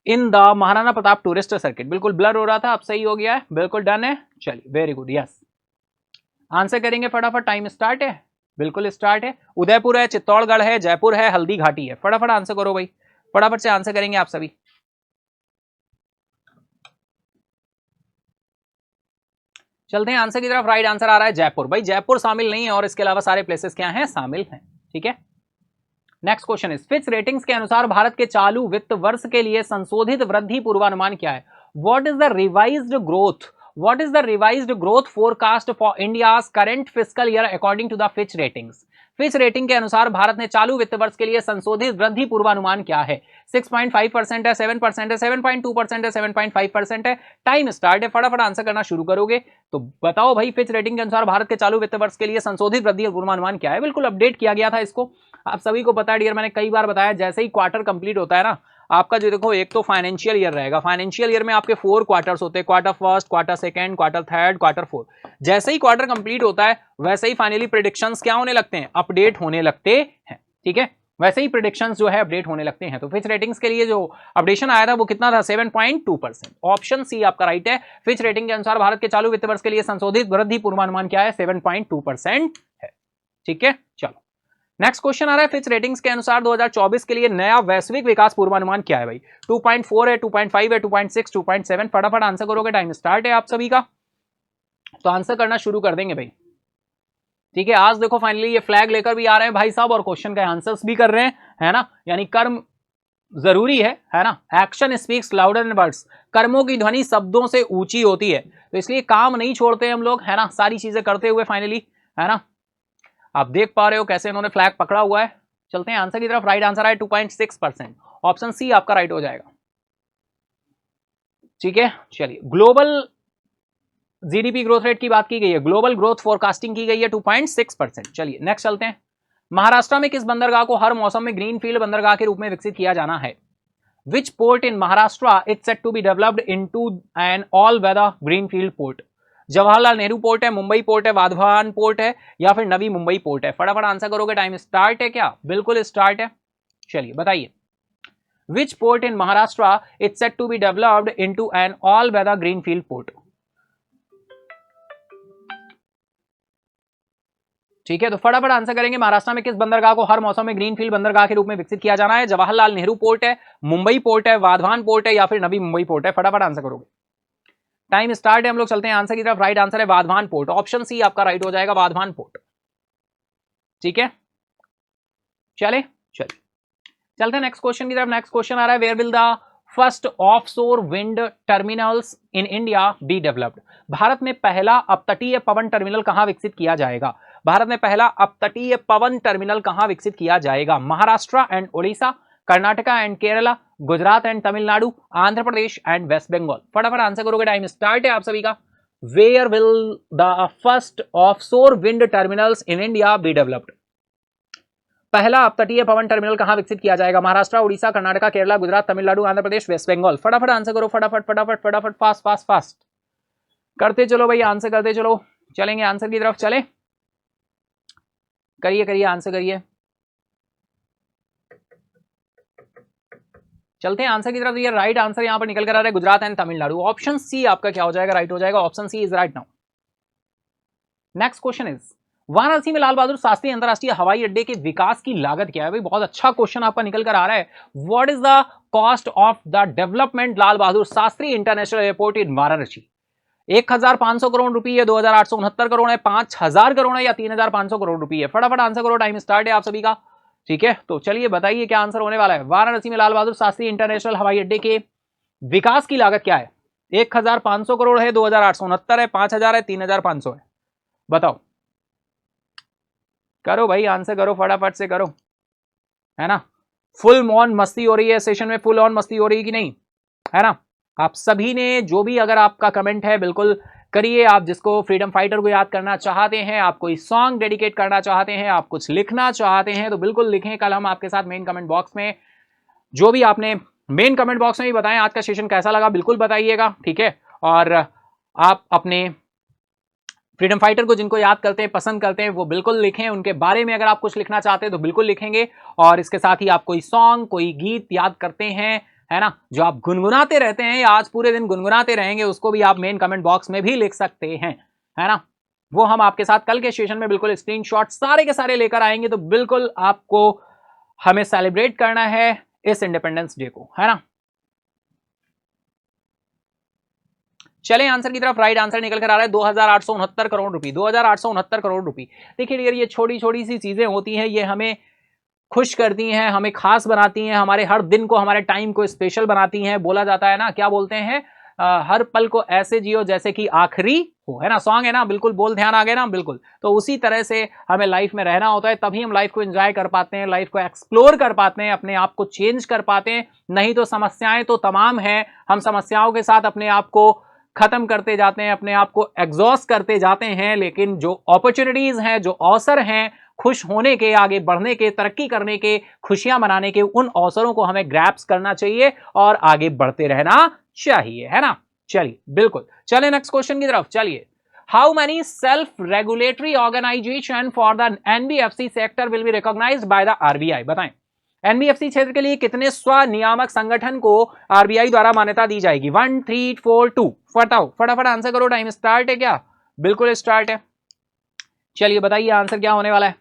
Speaker 1: in the Maharana Pratap tourist circuit? बिल्कुल ब्लर हो रहा था, अब सही हो गया है, बिल्कुल डन है। चलिए वेरी गुड, यस आंसर करेंगे फटाफट, टाइम स्टार्ट है, बिल्कुल स्टार्ट है। उदयपुर है, चित्तौड़गढ़ है, जयपुर है, हल्दी घाटी है। फटाफट आंसर करो भाई, फटाफट से आंसर करेंगे आप सभी। चलते हैं आंसर की तरफ। राइट आंसर आ रहा है जयपुर। भाई जयपुर शामिल नहीं है और इसके अलावा सारे प्लेसेस क्या हैं, शामिल हैं। ठीक है, next question is Fitch ratings के अनुसार भारत के चालू वित्त वर्ष के लिए संशोधित वृद्धि पूर्वानुमान क्या है? What is the revised growth, what is the revised growth forecast for India's current fiscal year according to the Fitch ratings? Fitch rating के अनुसार भारत ने चालू वित्त वर्ष के लिए संशोधित वृद्धि पूर्वानुमान क्या है? 6.5% है, 7% है, 7.2% है, 7.5% है। टाइम स्टार्ट है, फटाफट आंसर करना शुरू करोगे तो बताओ भाई फिच रेटिंग के अनुसार भारत के चालू वित्त वर्ष के लिए संशोधित वृद्धि पूर्वानुमान क्या है? बिल्कुल अपडेट किया गया था इसको, आप सभी को पता है डियर, मैंने कई बार बताया। जैसे ही क्वार्टर कंप्लीट होता है ना आपका, जो देखो एक तो फाइनेंशियल ईयर रहेगा, फाइनेंशियल ईयर में आपके 4 क्वार्टर्स होते हैं, quarter first, quarter second, quarter third, quarter fourth. जैसे ही क्वार्टर कंप्लीट होता है वैसे ही फाइनली प्रेडिक्शंस क्या होने लगते हैं, अपडेट होने लगते हैं। ठीक है, वैसे ही प्रेडिक्शंस जो है अपडेट होने लगते हैं। तो फिच रेटिंग्स के लिए जो अपडेशन आया था वो कितना था, 7.2%। ऑप्शन सी आपका राइट है। फिच रेटिंग के अनुसार भारत के चालू वित्त वर्ष के लिए संशोधित वृद्धि पूर्वानुमान क्या है, 7.2% है। ठीक है, चलो नेक्स्ट क्वेश्चन आ रहा है। फिच रेटिंग्स के अनुसार 2024 के लिए नया वैश्विक विकास पूर्वानुमान क्या है भाई? 2.4 है, 2.5 है, 2.6, 2.7। फटाफट आंसर करोगे, टाइम स्टार्ट है आप सभी का, तो आंसर करना शुरू कर देंगे भाई। ठीक है, आज देखो फाइनली ये फ्लैग लेकर भी आ रहे हैं भाई साहब और क्वेश्चन के आंसर्स भी कर रहे हैं, है ना। यानी कर्म जरूरी है ना। Action speaks louder than words, कर्मों की ध्वनि शब्दों से ऊंची होती है, तो इसलिए काम नहीं छोड़ते हम लोग, है ना, सारी चीजें करते हुए फाइनली, है ना। आप देख पा रहे हो कैसे इन्होंने फ्लैग पकड़ा हुआ है। चलते हैं आंसर की तरफ। राइट आंसर है 2.6%। ऑप्शन सी आपका राइट हो जाएगा। ठीक है, चलिए ग्लोबल जीडीपी ग्रोथ रेट की बात की गई है, ग्लोबल ग्रोथ फोरकास्टिंग की गई है 2.6%। चलिए नेक्स्ट चलते हैं। महाराष्ट्र में किस बंदरगाह को हर मौसम में ग्रीनफील्ड बंदरगाह के रूप में विकसित किया जाना है? Which port in Maharashtra is set to be developed into an all weather greenfield port? Jawaharlal Nehru port है, मुंबई पोर्ट है, वाधवान पोर्ट है, या फिर नवी मुंबई पोर्ट है? फटाफट आंसर करोगे, टाइम स्टार्ट है क्या? बिल्कुल स्टार्ट है, चलिए बताइए। Which port in Maharashtra is set to be developed into an all weather greenfield port? ठीक है, तो फटाफट आंसर करेंगे। महाराष्ट्र में किस बंदरगाह को हर मौसम में ग्रीनफील्ड बंदरगाह के रूप में विकसित किया जाना है? जवाहरलाल नेहरू पोर्ट है, मुंबई पोर्ट है, वाधवान पोर्ट है, या फिर नवी मुंबई पोर्ट है? फटाफट आंसर करोगे, टाइम स्टार्ट है। हम लोग चलते हैं आंसर की तरफ। राइट आंसर है वाधवान पोर्ट। ऑप्शन सी आपका राइट हो जाएगा, वाधवान पोर्ट। ठीक है, चले चलिए चलते हैं नेक्स्ट क्वेश्चन की तरफ। नेक्स्ट क्वेश्चन आ रहा है, where will the first offshore wind terminals in India be developed? भारत में पहला अपतटीय पवन टर्मिनल कहां विकसित किया जाएगा? भारत में पहला अपतटीय पवन टर्मिनल कहां विकसित किया जाएगा? Maharashtra and Odisha, Karnataka and Kerala, Gujarat and Tamil Nadu, Andhra Pradesh and West Bengal? फटाफट आंसर करोगे, टाइम स्टार्ट है आप सभी का। Where will the first offshore wind terminals in India be developed? पहला अपतटीय पवन टर्मिनल कहां विकसित किया जाएगा? महाराष्ट्र, उड़ीसा, कर्नाटका, केरला, गुजरात, तमिलनाडु, आंध्र प्रदेश, वेस्ट बंगाल? फटाफट आंसर करो, फटाफट फटाफट फटाफट, फास्ट फास्ट फास्ट करते चलो भाई, आंसर करते चलो। चलेंगे आंसर की तरफ, चले करिए करिए, आंसर करिए। चलते हैं आंसर की तरफ। ये राइट आंसर यहां पर निकल कर आ रहा है, Gujarat and Tamil Nadu. Option C आपका क्या हो जाएगा, राइट हो जाएगा। Option C is right now. Next question is, Varanasi में लाल बहादुर शास्त्री अंतरराष्ट्रीय हवाई अड्डे के विकास की लागत क्या है? भाई बहुत अच्छा क्वेश्चन आपका निकल कर आ रहा है। What is the cost of the development Lal Bahadur Shastri international airport इन वाराणसी? 1500 करोड़ रुपए है, 2869 करोड़ है, 5000 करोड़ है, या 3500 करोड़ रुपए है? फटाफट आंसर करो, टाइम स्टार्ट है आप सभी का। ठीक है, तो चलिए बताइए क्या आंसर होने वाला है। वाराणसी में लाल बहादुर शास्त्री इंटरनेशनल हवाई अड्डे के विकास की लागत क्या है? 1500 करोड़ है, 2869 है, 5000 है, 3500 है, बताओ। करो भाई, आंसर करो, फटाफट से करो, है ना। फुल ऑन मस्ती हो रही है सेशन में, फुल ऑन मस्ती हो रही है कि नहीं, है ना। आप सभी ने जो भी अगर आपका कमेंट है बिल्कुल करिए। आप जिसको फ्रीडम फाइटर को याद करना चाहते हैं, आप कोई सॉन्ग डेडिकेट करना चाहते हैं, आप कुछ लिखना चाहते हैं, तो बिल्कुल लिखें। कल हम आपके साथ मेन कमेंट बॉक्स में जो भी आपने मेन कमेंट बॉक्स में भी बताएं आज का सेशन कैसा लगा, बिल्कुल बताइएगा, ठीक है। और आप अपने फ्रीडम फाइटर को जिनको याद करते हैं, पसंद करते हैं, वो बिल्कुल लिखें। उनके बारे में अगर आप कुछ लिखना चाहते हैं तो बिल्कुल लिखेंगे। और इसके साथ ही आप कोई सॉन्ग, कोई गीत याद करते हैं, है ना, जो आप गुनगुनाते रहते हैं या आज पूरे दिन गुनगुनाते रहेंगे, उसको भी आप मेन कमेंट बॉक्स में भी लिख सकते हैं, है ना। वो हम आपके साथ कल के सेशन में बिल्कुल स्क्रीनशॉट सारे के सारे लेकर आएंगे। तो बिल्कुल आपको हमें सेलिब्रेट करना है इस इंडिपेंडेंस डे को, है ना। चले आंसर की तरफ। राइट आंसर निकल कर आ रहा है 2869 करोड़ रुपए, 2869 करोड़ रुपए। देखिए डियर, ये छोटी छोटी सी चीजें होती हैं, ये हमें खुश करती हैं, हमें खास बनाती हैं, हमारे हर दिन को, हमारे टाइम को स्पेशल बनाती हैं। बोला जाता है ना, क्या बोलते हैं, हर पल को ऐसे जियो जैसे कि आखिरी हो, है ना, सॉन्ग है ना, बिल्कुल बोल ध्यान आ गया ना, बिल्कुल। तो उसी तरह से हमें लाइफ में रहना होता है, तभी हम लाइफ को एंजॉय कर पाते हैं, लाइफ को एक्सप्लोर कर पाते हैं, अपने आप को चेंज कर पाते हैं। नहीं तो समस्याएं तो तमाम हैं, हम समस्याओं के साथ अपने आप को खत्म करते जाते हैं, अपने आप को एग्जॉस्ट करते जाते हैं। लेकिन जो अपॉर्चुनिटीज हैं, जो अवसर हैं खुश होने के, आगे बढ़ने के, तरक्की करने के, खुशियां मनाने के, उन अवसरों को हमें ग्रैप्स करना चाहिए और आगे बढ़ते रहना चाहिए, है ना। चलिए बिल्कुल, चलिए नेक्स्ट क्वेश्चन की तरफ चलिए। How many self regulatory organisation for the NBFC sector will be recognised by the RBI? बताएं, एनबीएफसी क्षेत्र के लिए कितने स्वनियामक संगठन को आरबीआई द्वारा मान्यता दी जाएगी? 1 3 4 2, बताओ फटाफट आंसर करो। टाइम स्टार्ट है क्या? बिल्कुल स्टार्ट है। चलिए बताइए आंसर क्या होने वाला है।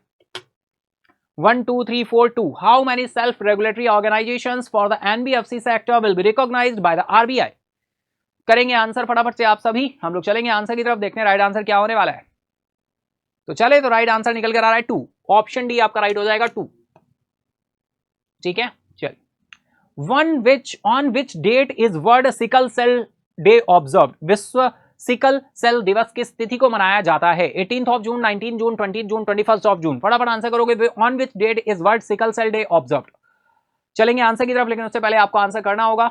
Speaker 1: 1 2 3 4 2, how many self regulatory organisations for the NBFC sector will be recognised by the RBI? करेंगे आंसर फटाफट से आप सभी। हम लोग चलेंगे आंसर की तरफ, देखते हैं राइट आंसर क्या होने वाला है। तो चले, तो राइट आंसर निकल कर आ रहा है 2, ऑप्शन डी आपका राइट हो जाएगा 2, ठीक है। चलिए, on which date is world sickle cell day observe? विश्व सिकल सेल दिवस किस तिथि को मनाया जाता है? 18 of June, 19 June, 20 June, 21 of June? फटाफट आंसर करोगे। On which date is world sickle cell day observe? चलेंगे आंसर की तरफ, लेकिन उससे पहले आपको आंसर करना होगा।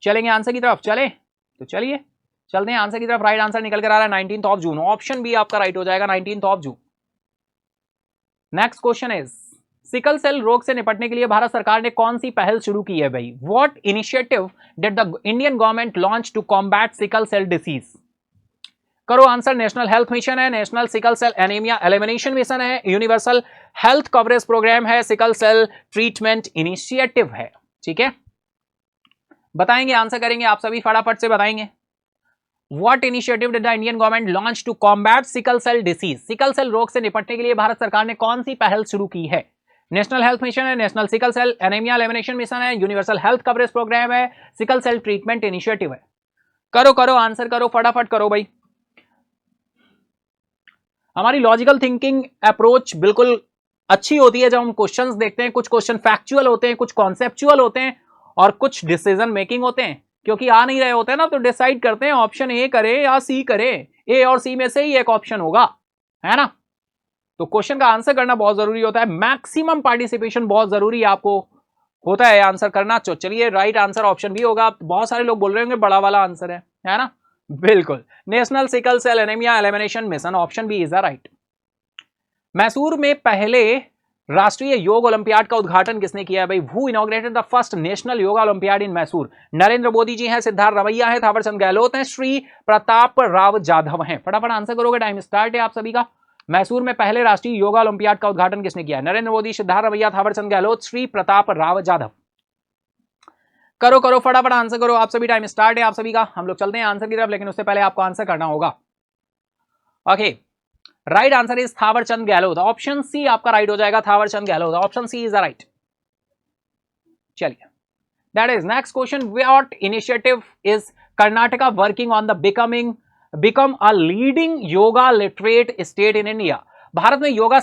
Speaker 1: चलेंगे आंसर की तरफ, चले तो चलिए चलते हैं आंसर की तरफ। राइट आंसर निकल कर आ रहा है 19 ऑफ जून, ऑप्शन बी आपका राइट हो जाएगा 19 of June. Next question is, sickle cell रोग से निपटने के लिए भारत सरकार ने कौन सी पहल शुरू की है भाई? What initiative did the Indian government launch to combat sickle cell disease? करो आंसर। नेशनल हेल्थ मिशन है, national sickle cell anaemia elimination mission है, यूनिवर्सल हेल्थ कवरेज प्रोग्राम है, सिकल सेल ट्रीटमेंट इनिशिएटिव है, ठीक है। बताएंगे, आंसर करेंगे आप सभी, फटाफट से बताएंगे। What initiative did the Indian government launch to combat sickle cell disease? Sickle cell रोग से निपटने के लिए भारत सरकार ने कौन सी पहल शुरू की है? नेशनल हेल्थ मिशन है, national sickle cell anaemia elimination mission है, यूनिवर्सल हेल्थ कवरेज प्रोग्राम है, सिकल सेल ट्रीटमेंट इनिशिएटिव है। करो करो आंसर करो, फटाफट करो भाई। हमारी लॉजिकल थिंकिंग अप्रोच बिल्कुल अच्छी होती है जब हम क्वेश्चंस देखते हैं। कुछ क्वेश्चन फैक्चुअल होते हैं, कुछ कॉन्सेप्चुअल होते हैं और कुछ डिसीजन मेकिंग होते हैं। क्योंकि आ नहीं रहे होते हैं ना, तो डिसाइड करते हैं ऑप्शन ए करे या सी करे, ए और सी में से ही एक ऑप्शन होगा, है ना। तो क्वेश्चन का आंसर करना बहुत जरूरी होता है, मैक्सिमम पार्टिसिपेशन बहुत जरूरी आपको होता है आंसर करना। तो चलिए, राइट आंसर ऑप्शन बी होगा। बहुत सारे लोग बोल रहे होंगे बड़ा वाला आंसर है ना। बिल्कुल, national sickle cell anaemia elimination mission, option B is the right. Mysore में पहले राष्ट्रीय योग ओलंपियाड का उद्घाटन किसने किया है भाई? Who inaugurated the first national yoga olympiad in Mysore? Narendra Modi ji हैं, सिद्धार्थ रमैया है, थावरचंद गहलोत हैं, श्री प्रताप राव जाधव हैं। फटाफट आंसर करोगे, टाइम स्टार्ट है आप सभी का। मैसूर में पहले राष्ट्रीय योगा ओलंपियाड का उद्घाटन किसने किया है? नरेंद्र मोदी, सिद्धार्थ रमैया, थावरचंद गहलोत, श्री प्रताप राव जाधव। करो करो फटाफट आंसर करो आप सभी, टाइम स्टार्ट है आप सभी का। हम लोग चलते हैं आंसर की तरफ, लेकिन उससे पहले आपको आंसर करना होगा। Okay, right answer is Thawarchand Gehlot, option C आपका राइट हो जाएगा, Thawarchand Gehlot, option C is the right. चलिए, that is next question. What initiative is Karnataka working on the become a leading yoga literate state in India? Bharat में योग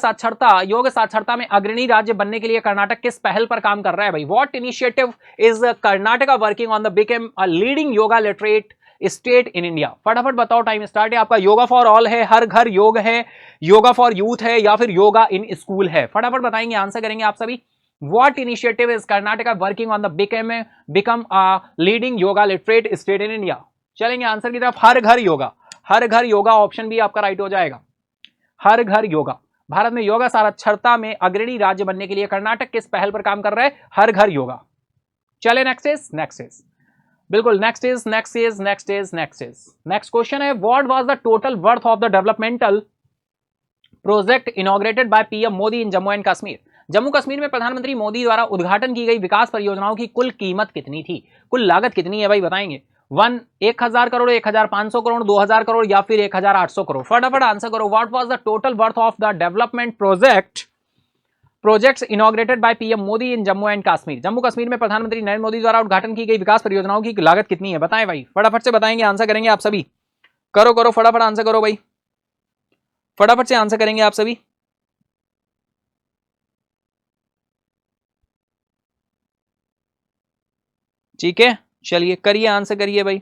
Speaker 1: साक्षरता में अग्रणी राज्य बनने के लिए कर्नाटक किस पहल पर काम कर रहा है भाई? What initiative is Karnataka working on the become a leading yoga literate state in India? फटाफट बताओ, टाइम स्टार्ट है आपका। योगा फॉर ऑल है, हर घर योग है, योगा फॉर यूथ है, या फिर योगा इन स्कूल है? फटाफट बताएंगे, आंसर करेंगे आप सभी। What initiative is Karnataka working on the become a leading yoga literate state in India? चलेंगे आंसर की तरफ। हर घर योगा, हर घर योगा ऑप्शन भी आपका राइट हो जाएगा। हर घर योगा। भारत में योगा साक्षरता में अग्रणी राज्य बनने के लिए कर्नाटक किस पहल पर काम कर रहा है? हर घर योगा। चले नेक्स्ट इज बिल्कुल नेक्स्ट क्वेश्चन है, what was the total worth of the developmental project inaugurated by PM Modi in Jammu and Kashmir? Jammu Kashmir में प्रधानमंत्री मोदी द्वारा उद्घाटन की गई विकास परियोजनाओं की कुल कीमत कितनी थी? कुल लागत कितनी है भाई, बताएंगे। 1000 करोड़, 1500 करोड़, 2000 करोड़, या फिर 1800 करोड़? फटाफट आंसर करो। What was the total worth of the development projects inaugurated by PM Modi in Jammu and Kashmir? Jammu Kashmir में प्रधानमंत्री नरेंद्र मोदी द्वारा उद्घाटन की गई विकास परियोजनाओं की लागत कितनी है? बताएं भाई, फटाफट से बताएंगे, आंसर करेंगे आप सभी। करो फटाफट आंसर करो भाई, फटाफट से आंसर करेंगे आप सभी। ठीक है, चलिए करिए, आंसर करिए भाई।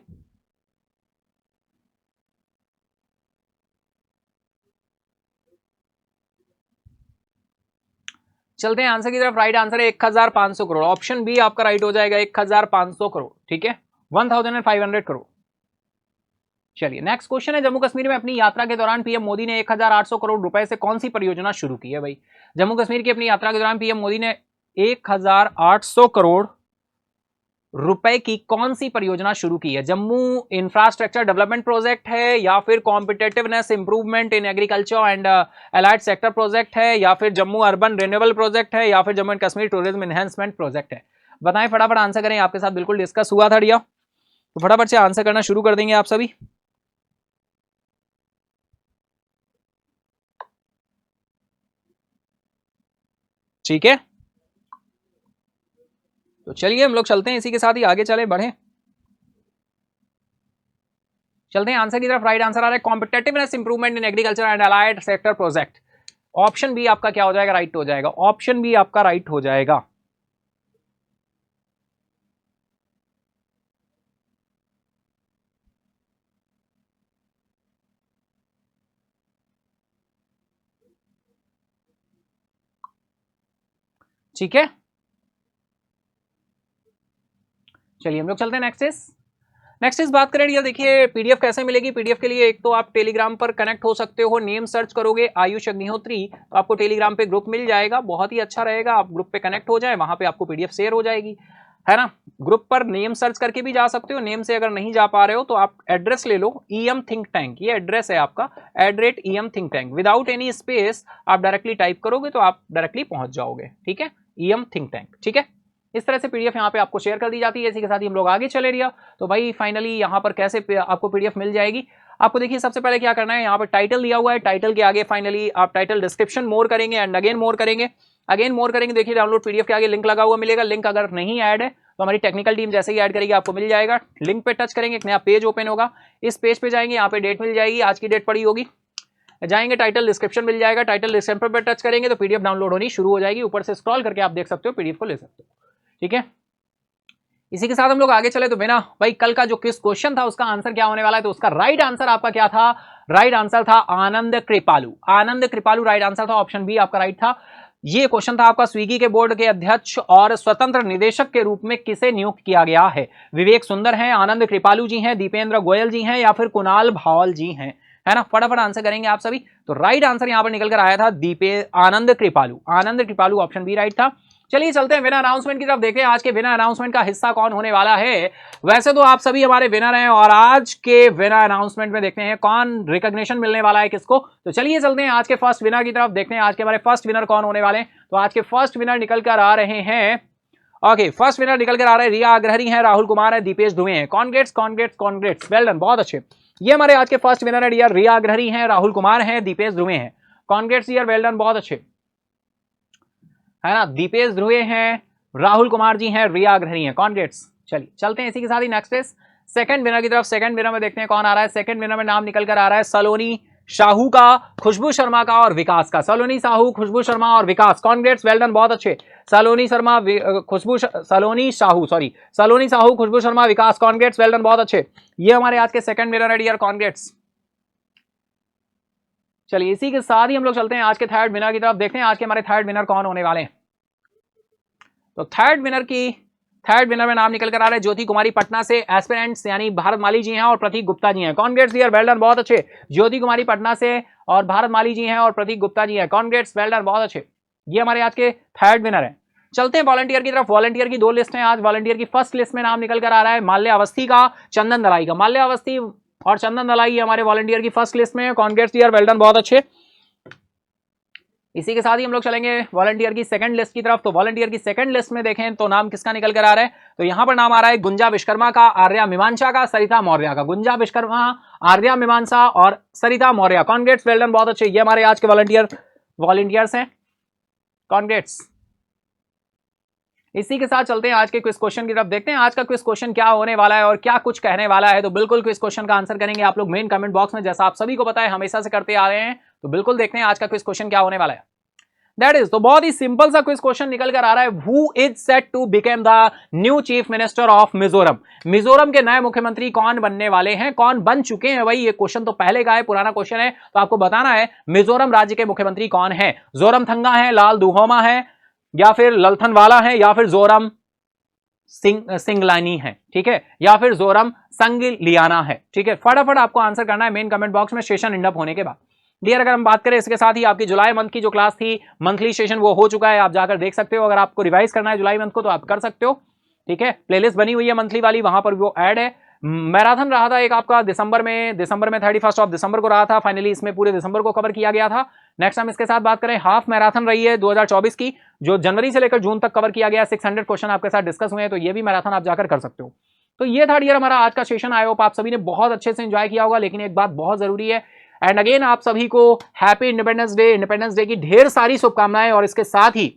Speaker 1: चलते हैं आंसर की तरफ। राइट आंसर है 1500 करोड़। ऑप्शन बी आपका राइट हो जाएगा, 1500 करोड़। ठीक है, 1500 करोड़। चलिए नेक्स्ट क्वेश्चन है, जम्मू कश्मीर में अपनी यात्रा के दौरान पीएम मोदी ने 1800 करोड़ रुपए से कौन सी परियोजना शुरू की है भाई? जम्मू कश्मीर की अपनी यात्रा के दौरान पीएम मोदी ने 1800 करोड़ रुपए की कौन सी परियोजना शुरू की है? जम्मू इंफ्रास्ट्रक्चर डेवलपमेंट प्रोजेक्ट है, या फिर competitiveness improvement in agriculture and allied sector project है, या फिर जम्मू अर्बन रिन्यूएबल प्रोजेक्ट है, या फिर Jammu and Kashmir tourism enhancement project है? बताएं, फटाफट आंसर करें। आपके साथ बिल्कुल डिस्कस हुआ था डिया, तो फटाफट से आंसर करना शुरू कर देंगे आप सभी। ठीक है, तो चलिए हम लोग चलते हैं, इसी के साथ ही आगे चले बढ़े, चलते हैं आंसर की तरफ। राइट आंसर आ रहा है competitiveness improvement in agriculture and allied sector project. Option B आपका क्या हो जाएगा? राइट हो जाएगा। ऑप्शन बी आपका राइट हो जाएगा। ठीक है, चलिए हम लोग चलते हैं नेक्स्ट इस बात करें। देखिए पीडीएफ कैसे मिलेगी? पीडीएफ के लिए एक तो आप टेलीग्राम पर कनेक्ट हो सकते हो, नेम सर्च करोगे आयुष अग्निहोत्री, तो आपको टेलीग्राम पे ग्रुप मिल जाएगा, बहुत ही अच्छा रहेगा। आप ग्रुप पे कनेक्ट हो जाए, वहां पे आपको पीडीएफ शेयर हो जाएगी, है ना। ग्रुप पर नेम सर्च करके भी जा सकते हो, नेम से अगर नहीं जा पा रहे हो तो आप एड्रेस ले लो, ईएम थिंक टैंक, ये एड्रेस है आपका, @EM think tank, without any space आप डायरेक्टली टाइप करोगे तो आप डायरेक्टली पहुंच जाओगे। ठीक है, ईएम थिंक टैंक। ठीक है, इस तरह से पीडीएफ यहाँ पे आपको शेयर कर दी जाती है। इसी के साथ ही हम लोग आगे चले रहिए। तो भाई फाइनली यहाँ पर कैसे आपको पीडीएफ मिल जाएगी? आपको देखिए सबसे पहले क्या करना है, यहाँ पर टाइटल दिया हुआ है, टाइटल के आगे फाइनली आप टाइटल डिस्क्रिप्शन मोर करेंगे एंड अगेन मोर करेंगे, देखिए डाउनलोड पीडीएफ के आगे लिंक लगा हुआ मिलेगा। लिंक अगर नहीं ऐड है तो हमारी टेक्निकल टीम जैसे ही ऐड करेगी आपको मिल जाएगा। लिंक पे टच करेंगे, एक नया पेज ओपन होगा, इस पेज पे जाएंगे, यहाँ पे डेट मिल जाएगी, आज की डेट पड़ी होगी, जाएंगे टाइटल डिस्क्रिप्शन मिल जाएगा, टाइटल डिस्क्रिप्शन पर टच करेंगे तो पीडीएफ डाउनलोड होनी शुरू हो जाएगी। ऊपर से स्क्रॉल करके आप देख सकते हो, पीडीएफ को ले सकते हो। ठीक है, इसी के साथ हम लोग आगे चले। तो बिना भाई कल का जो क्वेश्चन था उसका आंसर क्या होने वाला है? तो उसका राइट आंसर आपका क्या था? राइट आंसर था आनंद कृपालू। आनंद कृपालू राइट आंसर था, ऑप्शन बी आपका राइट था। ये क्वेश्चन था आपका, स्विगी के बोर्ड के अध्यक्ष और स्वतंत्र निदेशक के रूप में किसे नियुक्त किया गया है? विवेक सुंदर हैं, आनंद कृपालू जी हैं, दीपेंद्र गोयल जी हैं, या फिर कुणाल भावल जी हैं? है ना, फटाफट आंसर करेंगे आप सभी। तो राइट आंसर यहां पर निकल कर आया था आनंद कृपालू। आनंद कृपालू ऑप्शन बी राइट था। चलिए चलते हैं विनर अनाउंसमेंट की तरफ, देखें आज के विनर अनाउंसमेंट का हिस्सा कौन होने वाला है। वैसे तो आप सभी हमारे विनर हैं, और आज के विनर अनाउंसमेंट में देखते हैं कौन रिकॉग्निशन मिलने वाला है किसको। तो चलिए चलते हैं आज के फर्स्ट विनर की तरफ, देखते हैं आज के हमारे फर्स्ट विनर कौन होने वाले हैं। तो आज के फर्स्ट विनर निकल कर आ रहे हैं, ओके फर्स्ट विनर निकल कर आ रहे हैं, रिया अग्रहरी हैं, राहुल कुमार है, दीपेश धुए हैं। कॉन्ग्रेट्स, वेल डन, बहुत अच्छे। ये हमारे आज के फर्स्ट विनर है डियर, रिया अग्रहरी हैं, राहुल कुमार हैं, दीपेश ध्रुवे हैं। कॉन्ग्रेट्स डियर, वेल डन, बहुत अच्छे, है ना। दीपेश ध्रुवे हैं, राहुल कुमार जी हैं, रिया अग्रहरी हैं, कॉन्ग्रेट्स। चलिए चलते हैं इसी के साथ ही नेक्स्ट सेकंड विनर की तरफ। सेकंड विनर में देखते हैं कौन आ रहा है। सेकंड विनर में नाम निकल कर आ रहा है सलोनी साहू का, खुशबू शर्मा का और विकास का। सलोनी साहू, खुशबू शर्मा और विकास, कॉन्ग्रेट्स, वेल डन, बहुत अच्छे। सलोनी शर्मा, सलोनी साहू, सलोनी साहू, खुशबू शर्मा, विकास, कॉन्ग्रेट्स, वेल डन, बहुत अच्छे। ये हमारे आज के सेकंड विनर है डियर, कॉन्ग्रेट्स। चलिए इसी के साथ ही हम लोग चलते हैं आज के थर्ड विनर की तरफ, देखते हैं आज के हमारे थर्ड विनर कौन होने वाले हैं। तो थर्ड विनर में नाम निकल कर आ रहा है ज्योति कुमारी पटना से, एस्पिरेंट्स यानी भारत माली जी हैं और प्रतीक गुप्ता जी हैं। कॉन्ग्रेट्स डियर, वेल डन, बहुत अच्छे। ज्योति कुमारी पटना से और भारत माली जी हैं और प्रतीक गुप्ता जी हैं। कॉन्ग्रेट्स, वेल डन, बहुत अच्छे। ये हमारे आज के थर्ड विनर है। चलते हैं वॉलंटियर की तरफ। वॉलंटियर की 2 लिस्ट हैं आज। वॉलंटियर की फर्स्ट लिस्ट में नाम निकल कर आ रहा है माल्य अवस्थी का, चंदन दलाई का। माल्य अवस्थी और चंदन दलाई हमारे वॉलंटियर की फर्स्ट लिस्ट में है। कॉन्ग्रेट्स डियर, वेल डन, बहुत अच्छे। इसी के साथ ही हम लोग चलेंगे वॉलंटियर की सेकंड लिस्ट की तरफ। तो वॉलंटियर की सेकंड लिस्ट में देखें तो नाम किसका निकल कर आ रहा है, तो यहां पर नाम आ रहा है गुंजा विश्वकर्मा का, आर्या मीमांसा का, सरिता मौर्य का। गुंजा विश्वकर्मा, आर्या मीमांसा और सरिता मौर्य। कॉन्ग्रेट्स, वेल डन, बहुत अच्छे। ये हमारे आज के वॉलंटियर्स हैं। कॉन्ग्रेट्स। इसी के साथ चलते हैं आज के क्विज क्वेश्चन की तरफ, देखते हैं आज का क्विज क्वेश्चन क्या होने वाला है और क्या कुछ कहने वाला है। तो बिल्कुल क्विज क्वेश्चन का आंसर करेंगे आप लोग मेन कमेंट बॉक्स में, जैसा आप सभी को पता है हमेशा से करते आ रहे हैं। तो बिल्कुल देखते हैं आज का क्विज क्वेश्चन क्या होने वाला है। दैट इज, तो बहुत ही सिंपल सा क्विज क्वेश्चन निकल कर आ रहा है। Who is set to become the new chief minister of Mizoram. Mizoram के नए मुख्यमंत्री कौन बनने वाले हैं, कौन बन चुके हैं भाई। ये क्वेश्चन तो पहले का है, पुराना क्वेश्चन है, तो आपको बताना है मिजोरम राज्य के मुख्यमंत्री कौन है। जोरमथंगा है, लाल दुहोमा है, या फिर ललथनवाला है, या फिर जोरम सिंगलानी है, ठीक है, या फिर जोरम संगलियाना है, ठीक है। फटाफट आपको आंसर करना है मेन कमेंट बॉक्स में सेशन एंड अप होने के बाद। डियर, अगर हम बात करें इसके साथ ही आपकी जुलाई मंथ की जो क्लास थी, मंथली सेशन, वो हो चुका है, आप जाकर देख सकते हो। अगर आपको रिवाइज करना है जुलाई मंथ को तो आप कर सकते हो, ठीक है। प्लेलिस्ट बनी हुई है मंथली वाली, वहां पर वो ऐड है। मैराथन रहा था एक आपका दिसंबर में 31 ऑफ दिसंबर को रहा था। फाइनली इसमें पूरे दिसंबर को कवर किया गया था। नेक्स्ट हम इसके साथ बात करें, हाफ मैराथन रही है 2024 की, जो जनवरी से लेकर जून तक कवर किया गया। 600 क्वेश्चन आपके साथ डिस्कस हुए हैं, तो ये भी मैराथन आप जाकर कर सकते हो। तो ये था डियर हमारा आज का सेशन। आई होप आप सभी ने बहुत अच्छे से एंजॉय किया होगा। लेकिन एक बात बहुत जरूरी है, एंड अगेन आप सभी को हैप्पी इंडिपेंडेंस डे की ढेर सारी शुभकामनाएं। और इसके साथ ही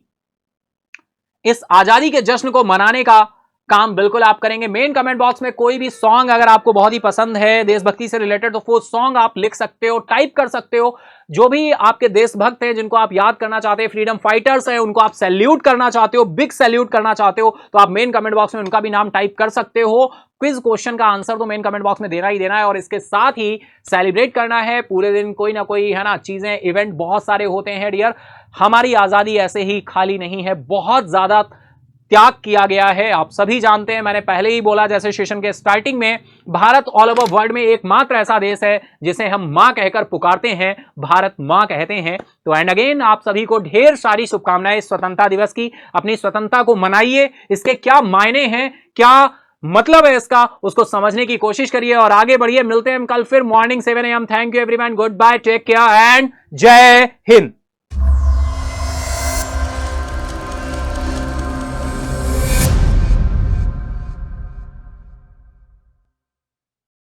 Speaker 1: इस आजादी के जश्न को मनाने का काम बिल्कुल आप करेंगे। मेन कमेंट बॉक्स में कोई भी सॉन्ग अगर आपको बहुत ही पसंद है देशभक्ति से रिलेटेड, तो वो सॉन्ग आप लिख सकते हो, टाइप कर सकते हो। जो भी आपके देशभक्त हैं जिनको आप याद करना चाहते हैं, फ्रीडम फाइटर्स हैं, उनको आप सैल्यूट करना चाहते हो, बिग सैल्यूट करना चाहते हो, तो आप मेन कमेंट बॉक्स में उनका भी नाम टाइप कर सकते हो। क्विज क्वेश्चन का आंसर तो मेन कमेंट बॉक्स में देना ही देना है। और इसके साथ ही सेलिब्रेट करना है पूरे दिन, कोई ना कोई है ना चीजें, इवेंट बहुत सारे होते हैं डियर। हमारी आजादी ऐसे ही खाली नहीं है, बहुत ज्यादा त्याग किया गया है, आप सभी जानते हैं। मैंने पहले ही बोला जैसे सेशन के स्टार्टिंग में, भारत ऑल ओवर वर्ल्ड में एकमात्र ऐसा देश है जिसे हम मां कहकर पुकारते हैं, भारत मां कहते हैं। तो एंड अगेन आप सभी को ढेर सारी शुभकामनाएं स्वतंत्रता दिवस की। अपनी स्वतंत्रता को मनाइए, इसके क्या मायने हैं, क्या मतलब है इसका, उसको समझने की कोशिश करिए और आगे बढ़िए। मिलते हैं हम कल फिर morning 7 AM। Thank you everyone, goodbye, take care and जय हिंद।